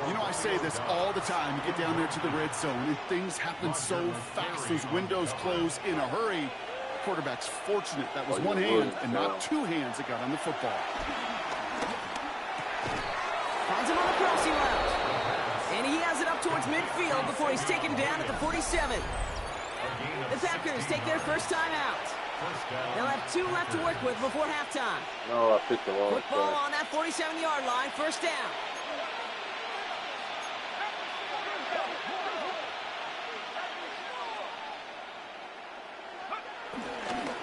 You know, I say this all the time. You get down there to the red zone, and things happen so fast. Those windows close in a hurry. Quarterback's fortunate that was one hand and not two hands that got on the football. Finds him on the crossing route. And he has it up towards midfield before he's taken down at the 47. The Packers take their first time out. They'll have 2 left to work with before halftime. No, I picked the wrong football on that 47-yard line, first down.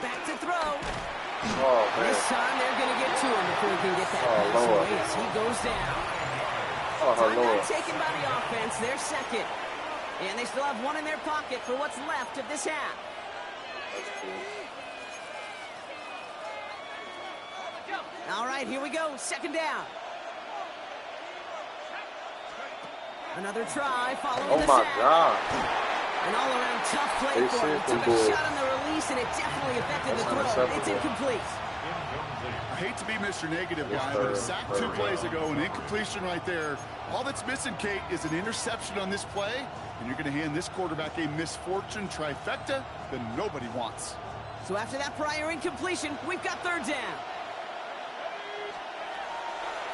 Back to throw. Oh, man. This time they're going to get to him before he can get that pass away as he goes down. Timeout taken by the offense, their second. And they still have one in their pocket for what's left of this half. All right, here we go. Second down. Another try following the sack. Oh, my God. An all-around tough play for him. He took a shot on the release, and it definitely affected the throw. It's incomplete. I hate to be Mr. Negative guy, but a sack 2 plays ago, an incompletion right there. All that's missing, Kate, is an interception on this play, and you're going to hand this quarterback a misfortune trifecta that nobody wants. So after that prior incompletion, we've got third down.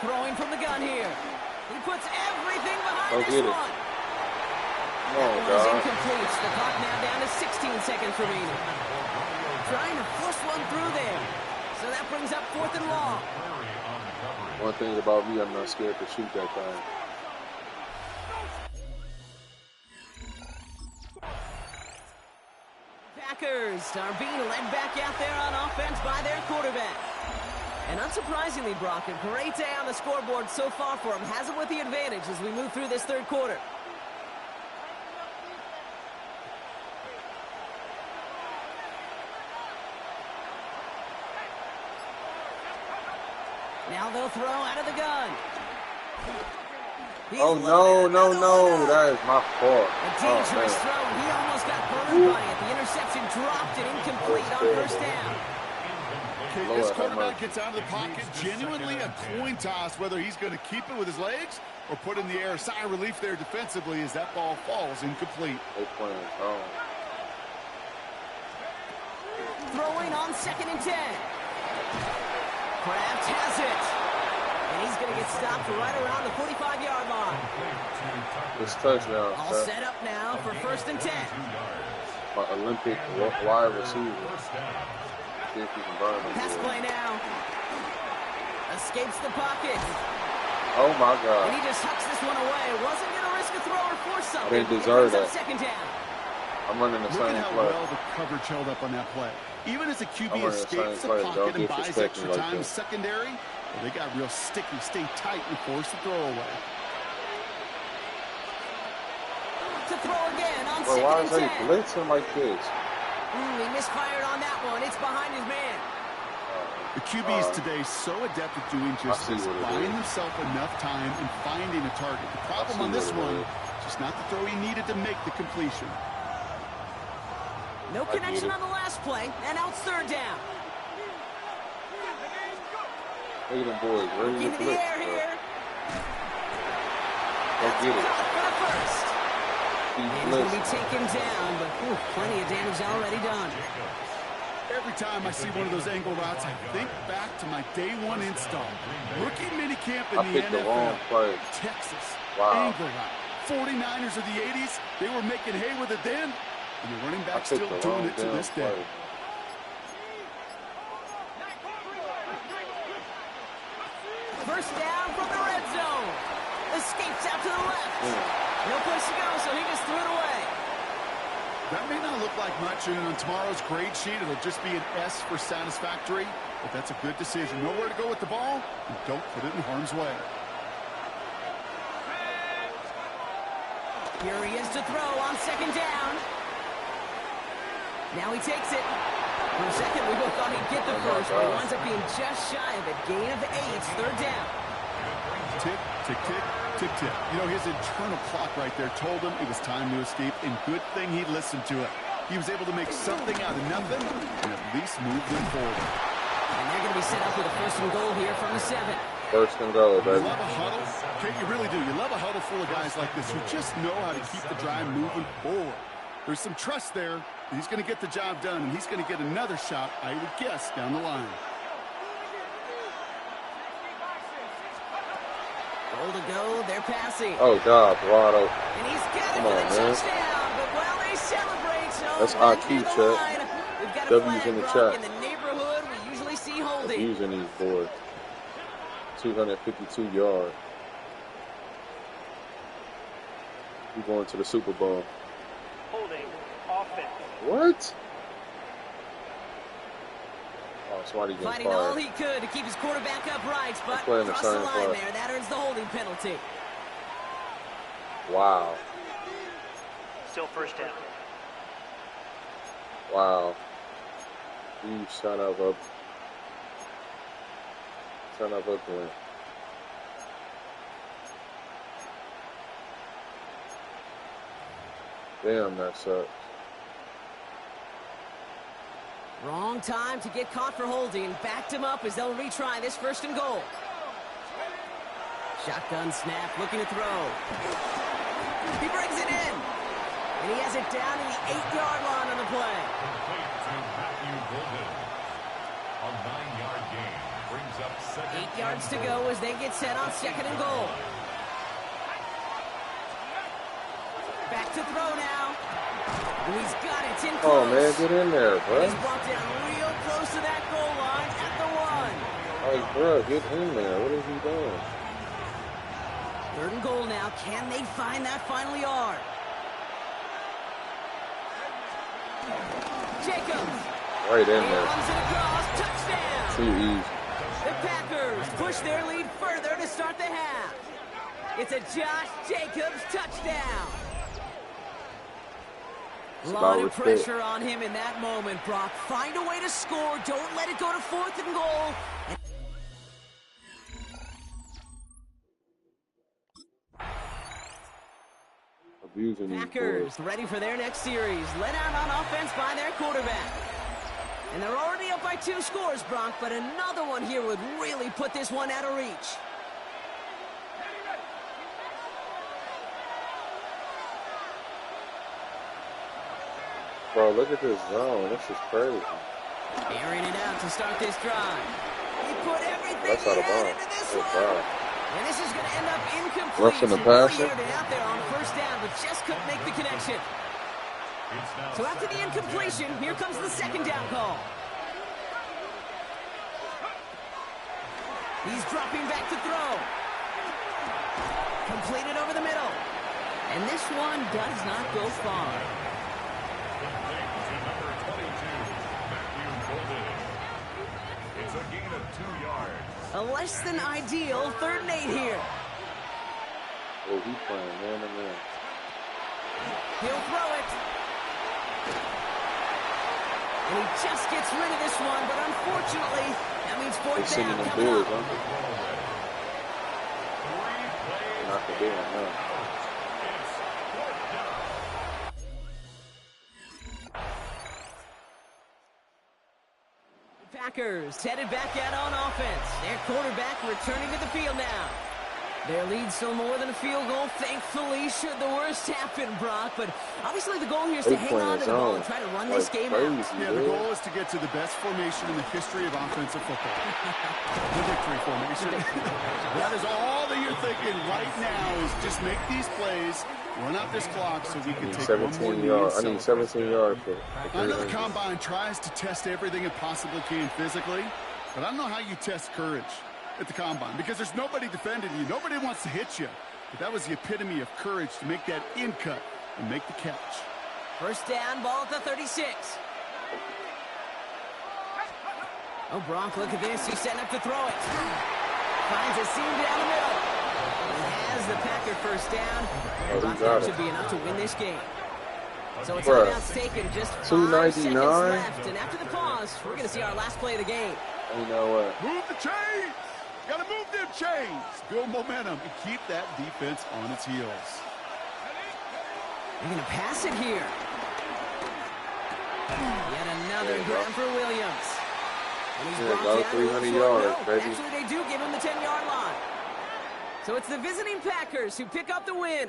Throwing from the gun here. He puts everything behind this one. Oh, God. Incomplete. The clock now down to 16 seconds remaining. Trying to force one through there. So that brings up 4th and long. One thing about me, I'm not scared to shoot that thing. Packers are being led back out there on offense by their quarterback. And unsurprisingly, Brock, a great day on the scoreboard so far for him. Has it with the advantage as we move through this third quarter. Now they'll throw out of the gun. Oh, no. That is my fault. A dangerous throw. He almost got burned by it. The interception dropped it incomplete on first down. Okay, this quarterback gets out of the pocket. Genuinely a coin toss whether he's going to keep it with his legs or put in the air. Sigh of relief there defensively as that ball falls incomplete. Throwing on 2nd and 10. Kraft has it. And he's going to get stopped right around the 45-yard line. This touchdown. All set up now for 1st and 10. My Olympic wide receiver. See if he can burn him. Pass play now. Escapes the pocket. Oh, my God. And he just hucks this one away. Wasn't going to risk a throw or force something. I didn't deserve that. 2nd down. I'm running the same play. Look at how well the coverage held up on that play. Even as the QB escapes the pocket and buys extra time secondary, well, they got real sticky. Stay tight and force the throw away. To throw again on 2nd and 10. Well, why is he blitzing like this? He misfired on that one. It's behind his man. The QBs today so adept at doing just this, buying himself enough time and finding a target. The problem on this one, just not the throw he needed to make the completion. No connection on the last play, and now it's 3rd down. Look at them boys ready to Into the blitz, air bro. here. Go get it. For the first. Keep And he's going to be blitzing. taken down, but plenty of damage already done. Every time I see one of those angle routes, I think back to my day one install. Rookie minicamp in I the picked the wrong NFL. play. Texas. Wow. Angle route. 49ers of the 80s, they were making hay with it then, and the running I back picked still the doing wrong it to damn this day. play. First down from the red zone. Escapes out to the left. No place to go, so he just threw it away. That may not look like much, and on tomorrow's grade sheet, it'll just be an S for satisfactory, but that's a good decision. Know where to go with the ball, and don't put it in harm's way. Here he is to throw on second down. Now he takes it. For a second, we both thought he'd get the first, but he winds up being just shy of it. Gain of 8, third down. Tick, tick, tick, tick, tick. You know, his internal clock right there told him it was time to escape, and good thing he listened to it. He was able to make something out of nothing and at least move them forward. And they're going to be set up with a first and goal here from the 7. First and goal, You baby. love a huddle? Okay, you really do. You love a huddle full of guys like this who just know how to keep the drive moving forward. There's some trust there. He's going to get the job done, and he's going to get another shot, I would guess, down the line. Goal to go, they're passing. Oh, God, wide open. And he's got it Come for on, the man. touchdown. But, well, they celebrate. So That's back IQ near the check. line. We've got a W's flag, in the Brock, chat. in the neighborhood we usually see holding. Using these boys. 252 yards. We going to the Super Bowl. Holding. Offense. What? Oh, somebody getting Fighting all fired. he could to keep his quarterback upright, but playing the crossed the same line play. there. That earns the holding penalty. Wow. Still first down. Wow. You son of a gun. Damn, that sucks. Wrong time to get caught for holding. Backed him up as they'll retry this first and goal. Shotgun snap, looking to throw. He brings it in. And he has it down to the 8-yard line on the play. Complete to Matthew Golden. A 9-yard gain brings up second. 8 yards to go as they get set on second and goal. Back to throw now. And he's got it. It's in close. Oh, man, get in there, bro. He's brought down real close to that goal line at the 1. Hey, bro, get in there. What is he doing? Third and goal now. Can they find that final yard? Jacobs. Right in He there. runs it across. Touchdown. Too easy. The Packers push their lead further to start the half. It's a Josh Jacobs touchdown. A lot of pressure on him in that moment, Brock. Find a way to score. Don't let it go to fourth and goal. Abusing these Packers boys. ready for their next series. Let out on offense by their quarterback. And they're already up by 2 scores, Brock, but another one here would really put this one out of reach. Bro, look at this zone. This is crazy. Airing it out to start this drive. He put everything That's he out of had bounds. into this Good one. job. And this is going to end up incomplete. Rushing the He really passer. aired it out there on first down, but just couldn't make the connection. So after the incompletion, here comes the second down call. He's dropping back to throw. Completed over the middle. And this one does not go far. Complete to number 22, Matthew Golden. It's a gain of 2 yards. A less than ideal 3rd and 8 here. Oh, he's playing man to man. He'll throw it. And he just gets rid of this one, but unfortunately, that means They're fourth singing down them coming boys, up. huh? Not the damn, huh? Packers headed back out on offense. Their quarterback returning to the field now. Their lead's still more than a field goal, thankfully, should the worst happen, Brock. But obviously the goal here is to hang on to the ball and try to run this game out. Yeah, the goal is to get to the best formation in the history of offensive football. The victory formation. That is all that you're thinking right now is just make these plays, run out this clock so we can take 17 yards. I need 17 yards for I know the Combine tries to test everything it possibly can physically, but I don't know how you test courage at the Combine, because there's nobody defending you. Nobody wants to hit you. But that was the epitome of courage to make that in cut and make the catch. First down, ball at the 36. Oh, Brock, look at this. He's setting up to throw it. Finds a seam down the middle. He has the Packer first down. And that should be enough to win this game. So it's timeout's taken, just 5 seconds left. And after the pause, we're going to see our last play of the game. You know what? Move the chains! Got to move them chains! Build momentum and keep that defense on its heels. They're going to pass it here. Yet another grab for Williams. And he's brought down 300 yards, baby. Actually, they do give him the 10-yard line. So it's the visiting Packers who pick up the win.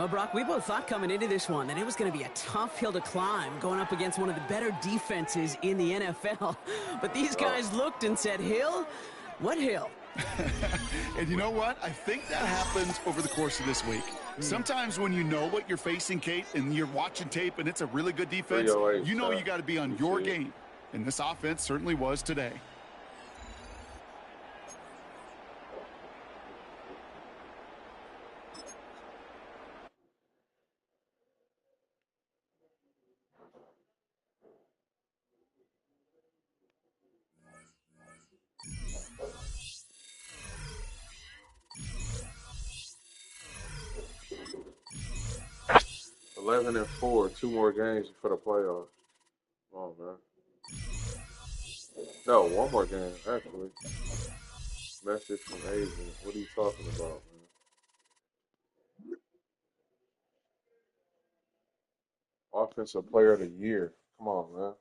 Well, Brock, we both thought coming into this one that it was going to be a tough hill to climb going up against one of the better defenses in the NFL. But these guys looked and said, Hill? What hill? And you know what? I think that happens over the course of this week. Sometimes when you know what you're facing, Kate, and you're watching tape and it's a really good defense, you know you got to be on your game. And this offense certainly was today. And 4, 2 more games for the playoffs. Come on, man. No, 1 more game, actually. Message from Asian. What are you talking about, man? Offensive player of the year. Come on, man.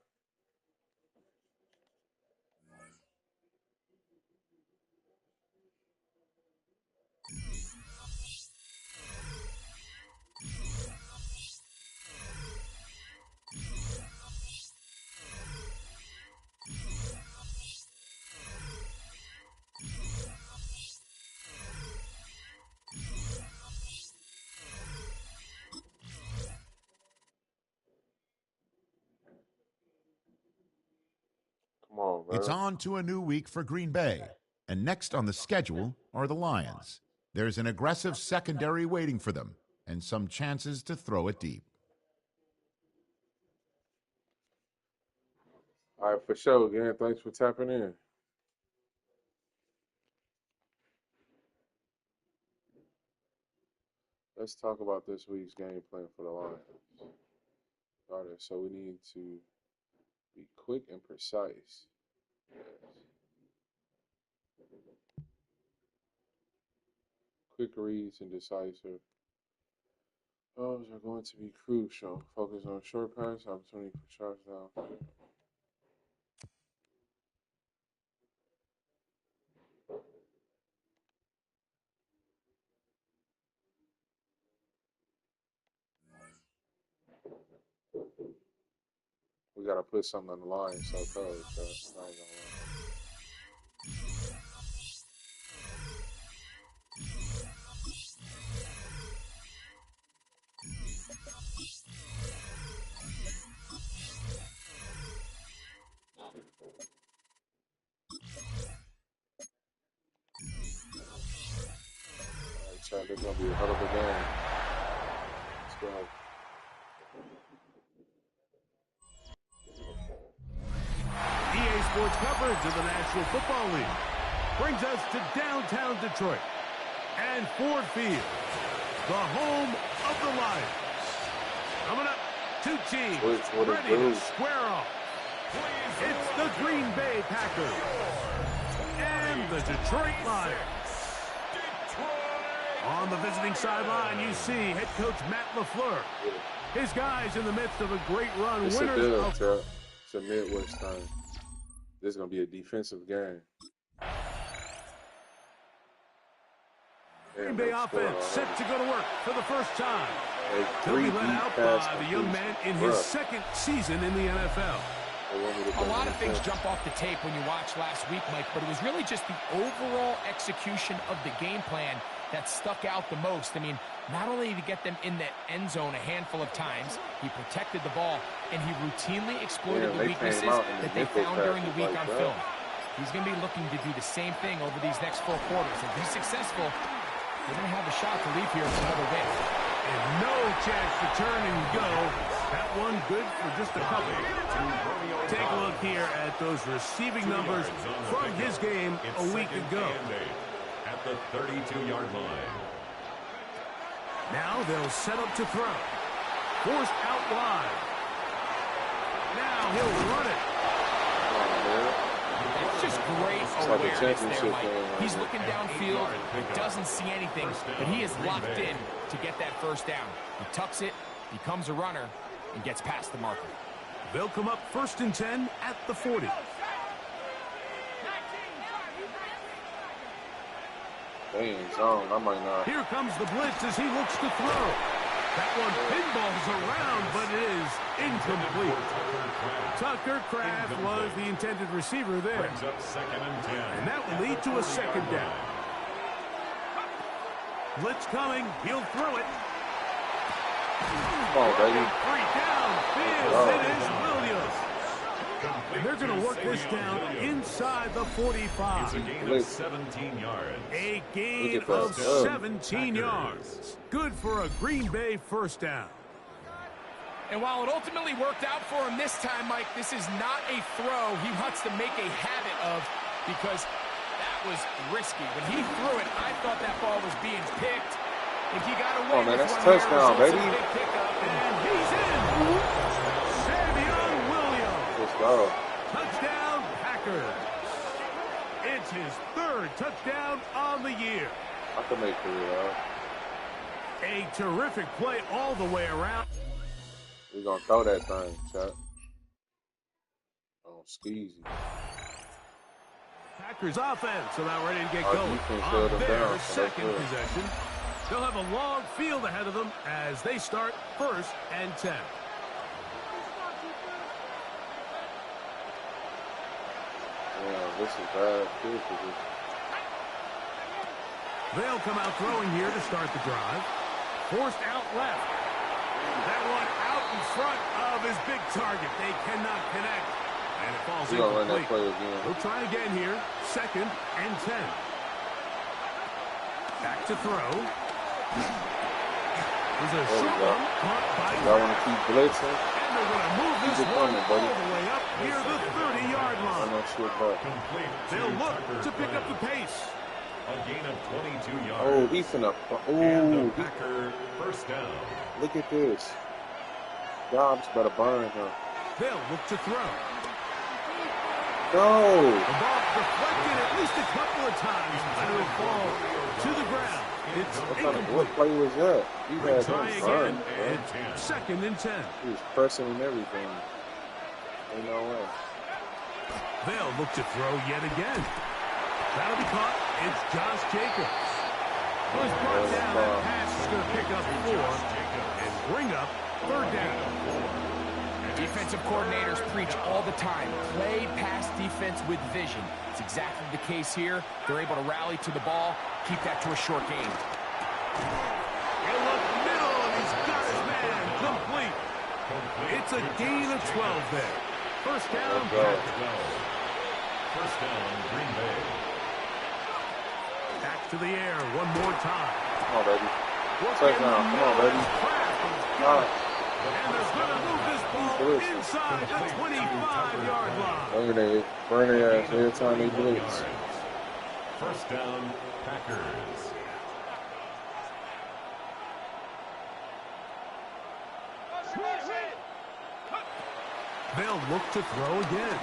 It's on to a new week for Green Bay, and next on the schedule are the Lions. There's an aggressive secondary waiting for them, and some chances to throw it deep. All right, for sure, again. Thanks for tapping in. Let's talk about this week's game plan for the Lions. All right, so we need to be quick and precise. Yes. Quick reads and decisive. Those are going to be crucial. Focus on short pass, opportunity for shots down. We gotta put something on the line, so I ain't gonna lie. Alright, chat, this is gonna be a hell of a game. Let's go. EA Sports coverage of the National Football League brings us to downtown Detroit and Ford Field, the home of the Lions. Coming up, 2 teams ready to square off. It's the Green Bay Packers and the Detroit Lions. On the visiting sideline, you see head coach Matt LaFleur. His guys in the midst of a great run. It's winners it's a Midwest time. This is gonna be a defensive game. Green Bay offense set to go to work for the first time. He'll be let out by the young man in his second season in the NFL. A lot of things jump off the tape when you watch last week, Mike, but it was really just the overall execution of the game plan that stuck out the most. I mean, not only did he get them in the end zone a handful of times, he protected the ball, and he routinely exploited the weaknesses that they found during the week on film. He's going to be looking to do the same thing over these next 4 quarters. If he's successful, they're going to have a shot to leave here with another win. And no chance to turn and go. That one good for just a couple. Take a look here at those receiving numbers from his game a week ago. At the 32-yard line. Now they'll set up to throw. Forced out wide. Now he'll run it. It's just great awareness there, Mike. He's looking downfield, doesn't see anything, but he is locked in to get that first down. He tucks it, becomes a runner, and gets past the marker. They'll come up 1st and 10 at the 40. Dang, zone. I might not. Here comes the blitz as he looks to throw. That one pinballs around, but it is incomplete. Tucker Kraft was the intended receiver there. Brings up 2nd and 10. And that will lead to a 2nd down. Blitz coming. He'll throw it. Come on, baby. 3 downfield. It is Williams. And they're going to work this down inside the 45. It's a gain of 17 yards. A gain of 17 yards. Good for a Green Bay first down. And while it ultimately worked out for him this time, Mike, this is not a throw he wants to make a habit of because that was risky. When he threw it, I thought that ball was being picked. And he got away with that's one touchdown, there, baby. big pickup, and he's in. Savion Williams. Let's go. Touchdown, Packers. It's his 3rd touchdown on the year. I can make it. A terrific play all the way around. We're going to throw that thing, Chuck. Oh, skeezy. Packers offense about ready to get Our going defense on held them their down, so that's 2nd good. possession. They'll have a long field ahead of them as they start 1st and 10. Yeah, this is bad. They'll come out throwing here to start the drive. Forced out left. That one out in front of his big target. They cannot connect. And it falls incomplete. We'll try again here. 2nd and 10. Back to throw. There's a short one caught by y'all want to keep blitzing? And they're going to move this one all the way up near the 30-yard line. They'll look to pick up the pace. A gain of 22 yards. Oh, he's finna. And the Oh, Packer first down. look at this. Dobbs better burn him. They'll look to throw. No. The ball deflected at least a couple of times, but it'll fall to the ground. It's What play was that? He had try him again. burned, bro. It's 2nd and 10. He was pressing and everything. Ain't no way. They'll look to throw yet again. That'll be caught. It's Josh Jacobs. Was brought down. That pass is going to pick up 4 and bring up 3rd down. Defensive coordinators preach all the time, play pass defense with vision. It's exactly the case here. They're able to rally to the ball, keep that to a short gain. He'll look middle, and he's got his man complete. It's a gain of 12 there. First down. First down, Green Bay. Back to the air one more time. Come on, baby. Touchdown. Come on, baby. And they're going to move this ball inside the 25-yard line. Burn their ass every time they blitz. First down, Packers. They'll look to throw again.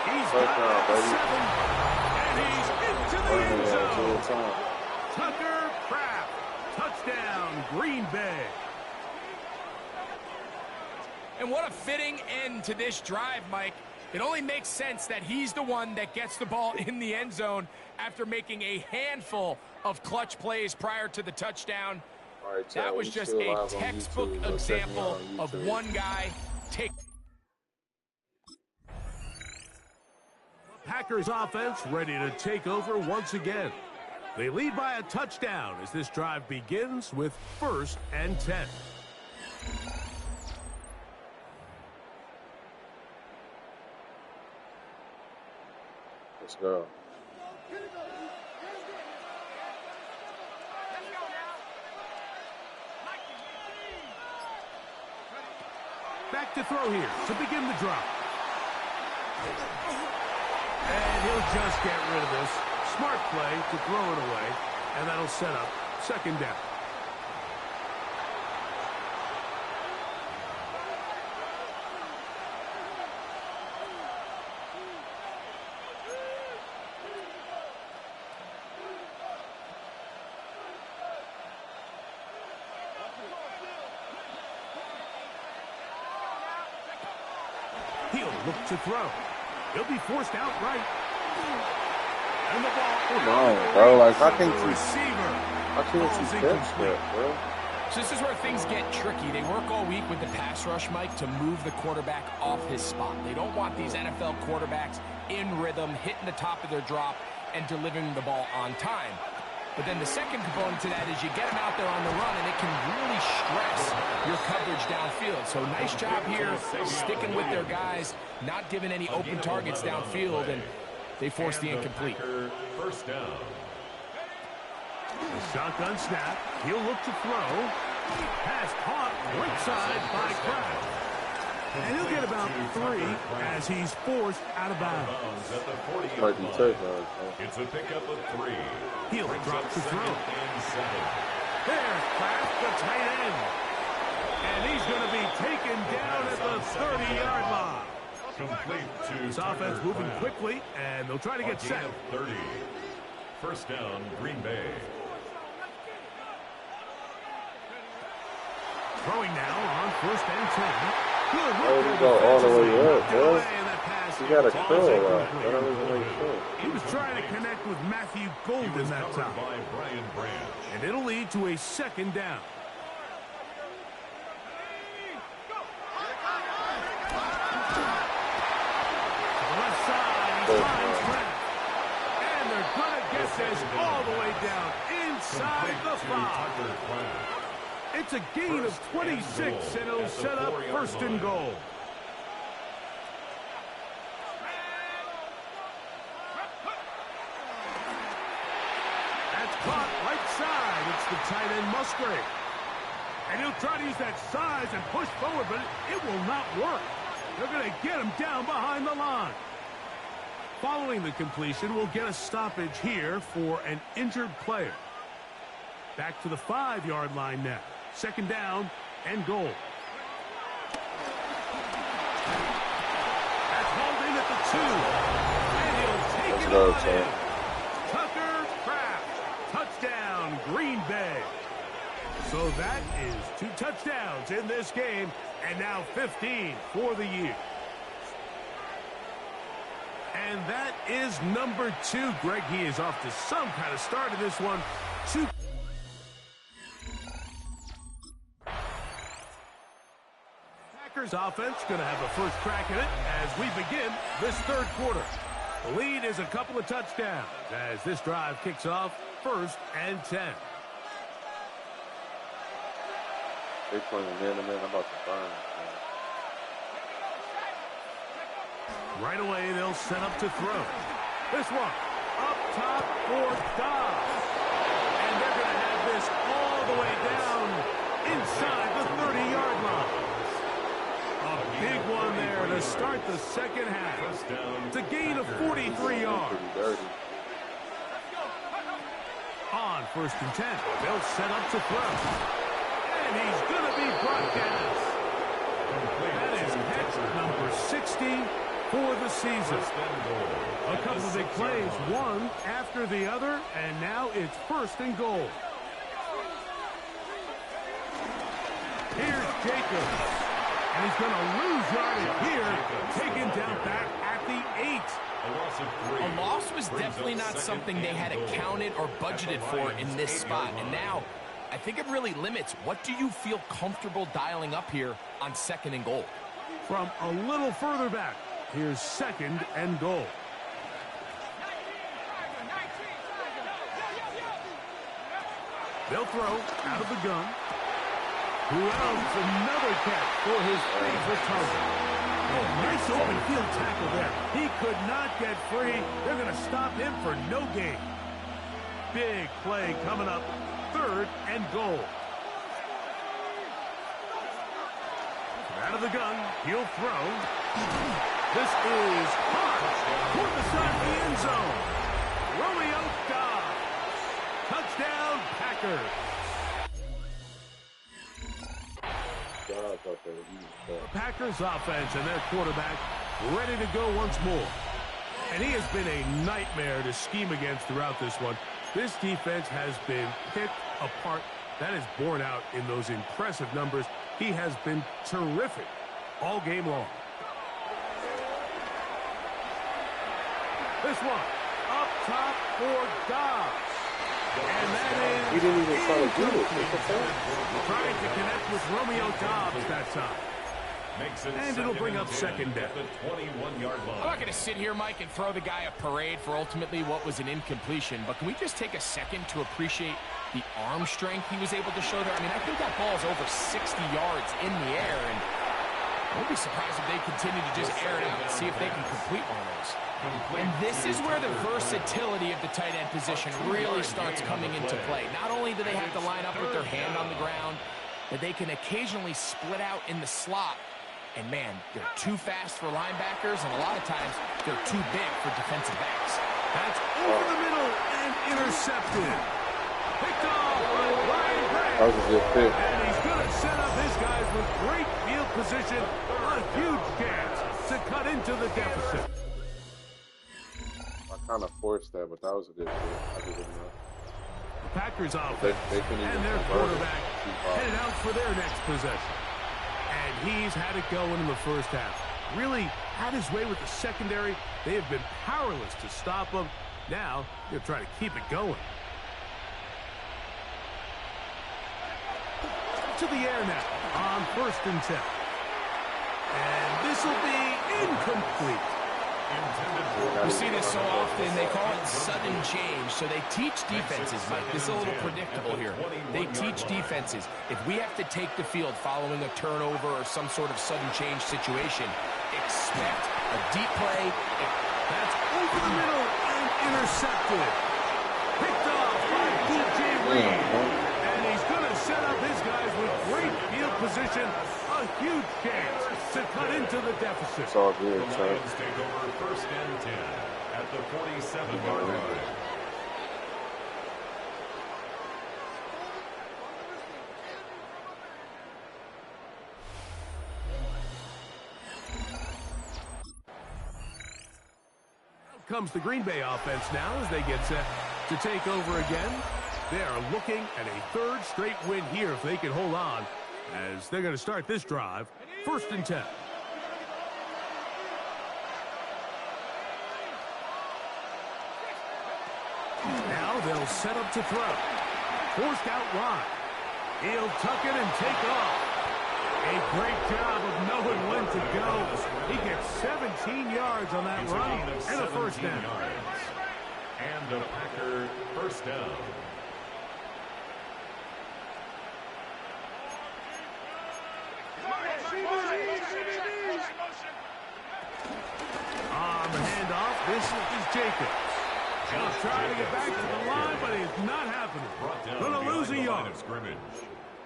He's Touchdown, got baby. 7, and he's into the Burn end their ass every zone. time. Tucker Kraft, touchdown, Green Bay. And what a fitting end to this drive, Mike. It only makes sense that he's the one that gets the ball in the end zone after making a handful of clutch plays prior to the touchdown. Right, that was just a textbook example of one guy take. Packers offense ready to take over once again. They lead by a touchdown as this drive begins with 1st and 10. Let's go. Back to throw here to begin the drop. And he'll just get rid of this. Smart play to throw it away, and that'll set up 2nd down. He'll look to throw. He'll be forced out right. And the ball. Come on, bro. Like, I can't see catch that, bro. So this is where things get tricky. They work all week with the pass rush, Mike, to move the quarterback off his spot. They don't want these NFL quarterbacks in rhythm, hitting the top of their drop, and delivering the ball on time. But then the second component to that is you get them out there on the run, and it can really stress your coverage downfield. So nice job here, sticking with their guys, not giving any open targets downfield, and they force the incomplete. 1st down. The shotgun snap. He'll look to throw. Pass caught right side by Kraft. And he'll get about 3 as he's forced out of bounds. Might be touchdown. It's a pickup of 3. He'll drop to throw. There's Kraft, the tight end. And he's going to be taken down at the 30-yard line. Complete to this offense moving quickly, and they'll try to get set. 30. 1st down, Green Bay. Throwing now on 1st and 10. Good work. Oh, go all the way up, bro. You got a curl out. That don't even make sense. He was trying to connect with Matthew Golden that time. By Brian Branch. And it'll lead to a 2nd down. Left side, he finds Kraft. And they're going to get this all the way down inside the 5. It's a gain of 26, and it'll set up 1st and goal. That's caught right side. It's the tight end Musgrave. And he'll try to use that size and push forward, but it will not work. They're going to get him down behind the line. Following the completion, we'll get a stoppage here for an injured player. Back to the 5-yard line now. 2nd down and goal. That's hauled in at the 2. And he'll take it away. Tucker Kraft. Touchdown, Green Bay. So that is 2 touchdowns in this game, and now 15 for the year. And that is number 2. Greg, he is off to some kind of start in this one. 2. Packers offense going to have a first crack at it as we begin this 3rd quarter. The lead is a couple of touchdowns as this drive kicks off 1st and 10. They playing man-to-man. I'm about to burn. Right away, they'll set up to throw. This one up top for Dobbs. And they're going to have this all the way down inside the 30-yard line. A big one there to start the 2nd half. It's a gain of 43 yards. On 1st and 10, they'll set up to throw. And he's going to be brought down. That is catch number 60 for the season. A couple of big plays, one after the other, and now it's 1st and goal. Here's Jacobs. And he's going to lose yardage here, taken down back at the 8. A loss was definitely not something they had accounted or budgeted for in this spot. And now, I think it really limits what do you feel comfortable dialing up here on 2nd and goal. From a little further back, here's 2nd and goal. They'll throw out of the gun. Who else? Another catch for his favorite target. Oh, nice open field tackle there. He could not get free. They're going to stop him for no gain. Big play coming up. 3rd and goal. Out of the gun. He'll throw. This is caught toward the side of the end zone. Romeo Doubs. Touchdown, Packers. The Packers offense and their quarterback ready to go once more. And he has been a nightmare to scheme against throughout this one. This defense has been picked apart. That is borne out in those impressive numbers. He has been terrific all game long. This one up top for Doubs. And that is he didn't even try to do it. Trying to connect with Romeo Doubs that time. And it'll bring up 2nd down. I'm not going to sit here, Mike, and throw the guy a parade for ultimately what was an incompletion, but can we just take a second to appreciate the arm strength he was able to show there? I mean, I think that ball is over 60 yards in the air, and I won't be surprised if they continue to just air it out and see if they can complete one of those. And this is where the versatility of the tight end position really starts coming into play. Not only do they have to line up with their hand on the ground, but they can occasionally split out in the slot. And, man, they're too fast for linebackers, and a lot of times they're too big for defensive backs. That's over the middle and intercepted. Picked off by Ryan Gray. That was a good pick. And he's going to set up his guys with great field position. A huge chance to cut into the deficit. I kind of forced that, but that was a good pick. I didn't know. The Packers offense and their quarterback headed out for their next possession. And he's had it going in the first half. Really had his way with the secondary. They have been powerless to stop him. Now, they'll try to keep it going. To the air now on 1st and 10. And this will be incomplete. We see this so often, they call it sudden change. So they teach defenses, Mike. This is a little predictable here. They teach defenses, if we have to take the field following a turnover or some sort of sudden change situation, expect a deep play. That's over the middle and intercepted. Picked off by DJ Reed. And he's going to set up his guys with great field position. A huge chance to cut into the deficit. It's all good, sir. Take over 1st and 10 at the 47-yard line. Out comes the Green Bay offense now as they get set to take over again. They are looking at a 3rd straight win here if they can hold on, as they're going to start this drive. 1st and 10. Now they'll set up to throw. Forced out wide. He'll tuck it and take off. A great job of knowing when to go. He gets 17 yards on that run and a 1st down. And a Packer 1st down. On the handoff, this is Jacobs. He's trying to get back to the line, but it's not happening. Going to lose a yard.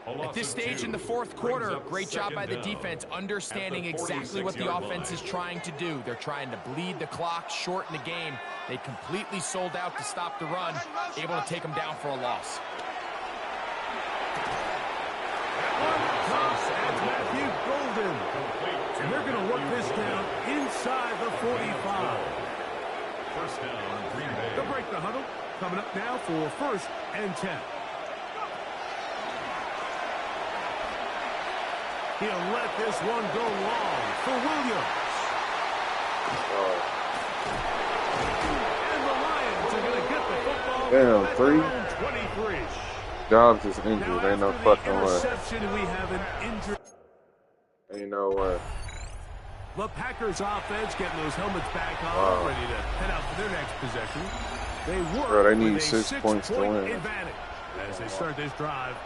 At this stage in the 4th quarter, great job by the defense understanding exactly what the offense is trying to do. They're trying to bleed the clock, shorten the game. They completely sold out to stop the run, able to take them down for a loss. That's Matthew Golden. And they're going to work this down inside the 45. 1st down, Green Bay. They'll break the huddle. Coming up now for 1st and 10. He'll let this one go long for Williams. And the Lions are going to get the football. Damn, 3? 23. Dobbs is injured. Ain't no fucking way. We have an injury. Ain't no way. The Packers offense getting those helmets back on, ready to head out for their next possession. They work. Bro, they need with 6 points to win. Advantage as they start this drive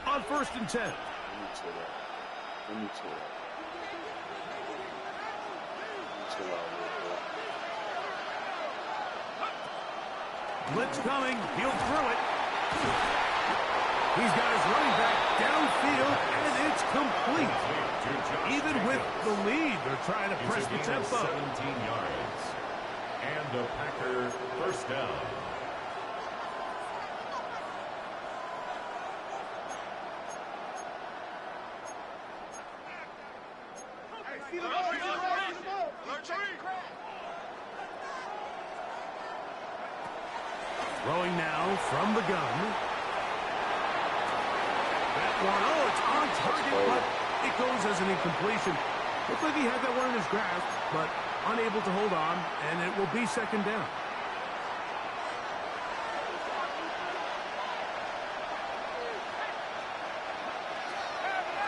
on 1st and 10. Let me chill out. Blitz coming. He'll throw it. He's got his running back downfield, and it's complete. Even with the lead, they're trying to press the tempo. 17 yards. And the Packer first down. Throwing now from the gun. That one, it's on target, but it goes as an incompletion. Looks like he had that one in his grasp, but unable to hold on, and it will be 2nd down.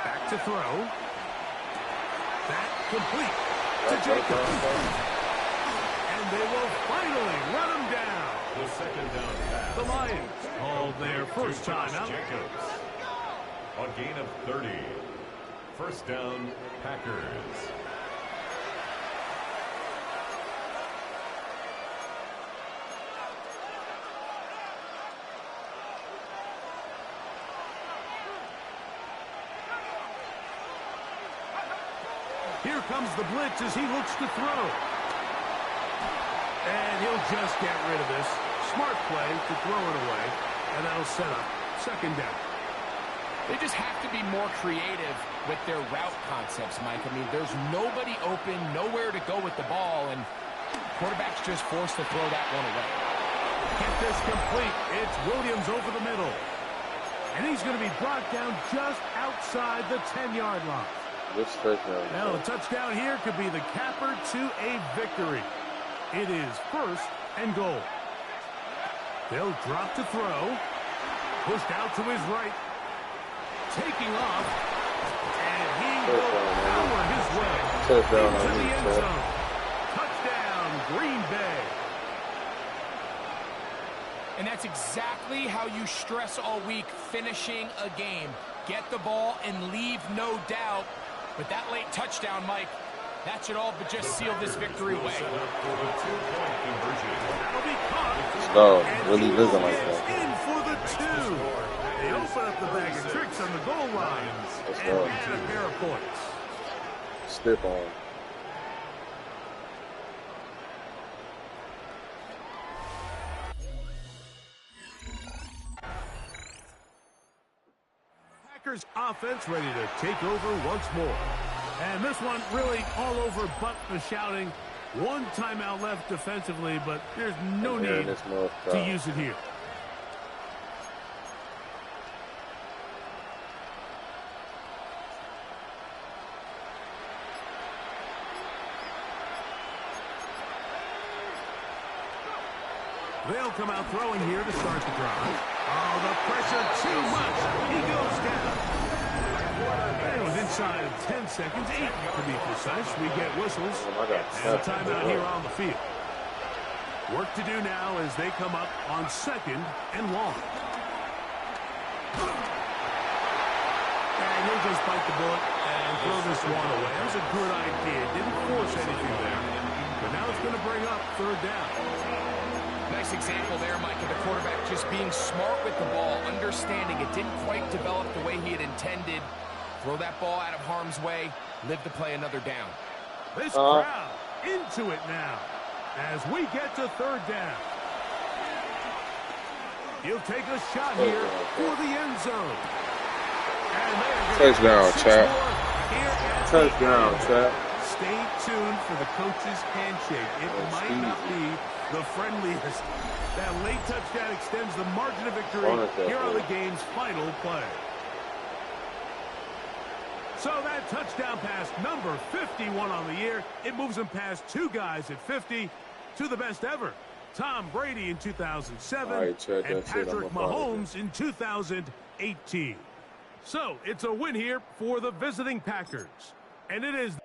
Back to throw. That complete to Jacobs. And they will finally run him down. The 2nd down pass. The Lions called their first time out. Jacobs. A gain of 30. First down, Packers. Here comes the blitz as he looks to throw. And he'll just get rid of this. Smart play to throw it away. And that'll set up 2nd down. They just have to be more creative with their route concepts, Mike. I mean, there's nobody open, nowhere to go with the ball, and quarterback's just forced to throw that one away. Get this complete. It's Williams over the middle. And he's going to be brought down just outside the 10-yard line. This touchdown. Now, a touchdown here could be the capper to a victory. It is 1st and goal. They'll drop to throw. Pushed out to his right. Taking off. And he will power his way into the end zone. Touchdown, Green Bay. And that's exactly how you stress all week, finishing a game. Get the ball and leave no doubt. But that late touchdown, Mike, that should all but just seal this victory away. Let's go. Really living like that. In for the 2. They open up the bag of tricks on the goal line. Let's and go. add a pair of points. Stiff on. Packers offense ready to take over once more. And this one really all over but the shouting. One timeout left defensively, but there's no need to use it here. They'll come out throwing here to start the drive. Oh, the pressure too much. He goes down. And with inside of 10 seconds, 8 to be precise, we get whistles and a timeout here on the field. Work to do now as they come up on 2nd and long. And he'll just bite the bullet and throw this one away. That was a good idea. Didn't force anything there. But now it's going to bring up 3rd down. Nice example there, Mike, of the quarterback just being smart with the ball, understanding it didn't quite develop the way he had intended. Throw that ball out of harm's way, live to play another down. This crowd into it now as we get to 3rd down. He'll take a shot here for the end zone. Touchdown, chap. Touchdown, chap. Stay tuned for the coach's handshake. It might not be the friendliest. That late touchdown extends the margin of victory here on the game's final play. So that touchdown pass, number 51 on the year, it moves him past two guys at 50 to the best ever. Tom Brady in 2007 and Patrick Mahomes in 2018. So it's a win here for the visiting Packers. And it is...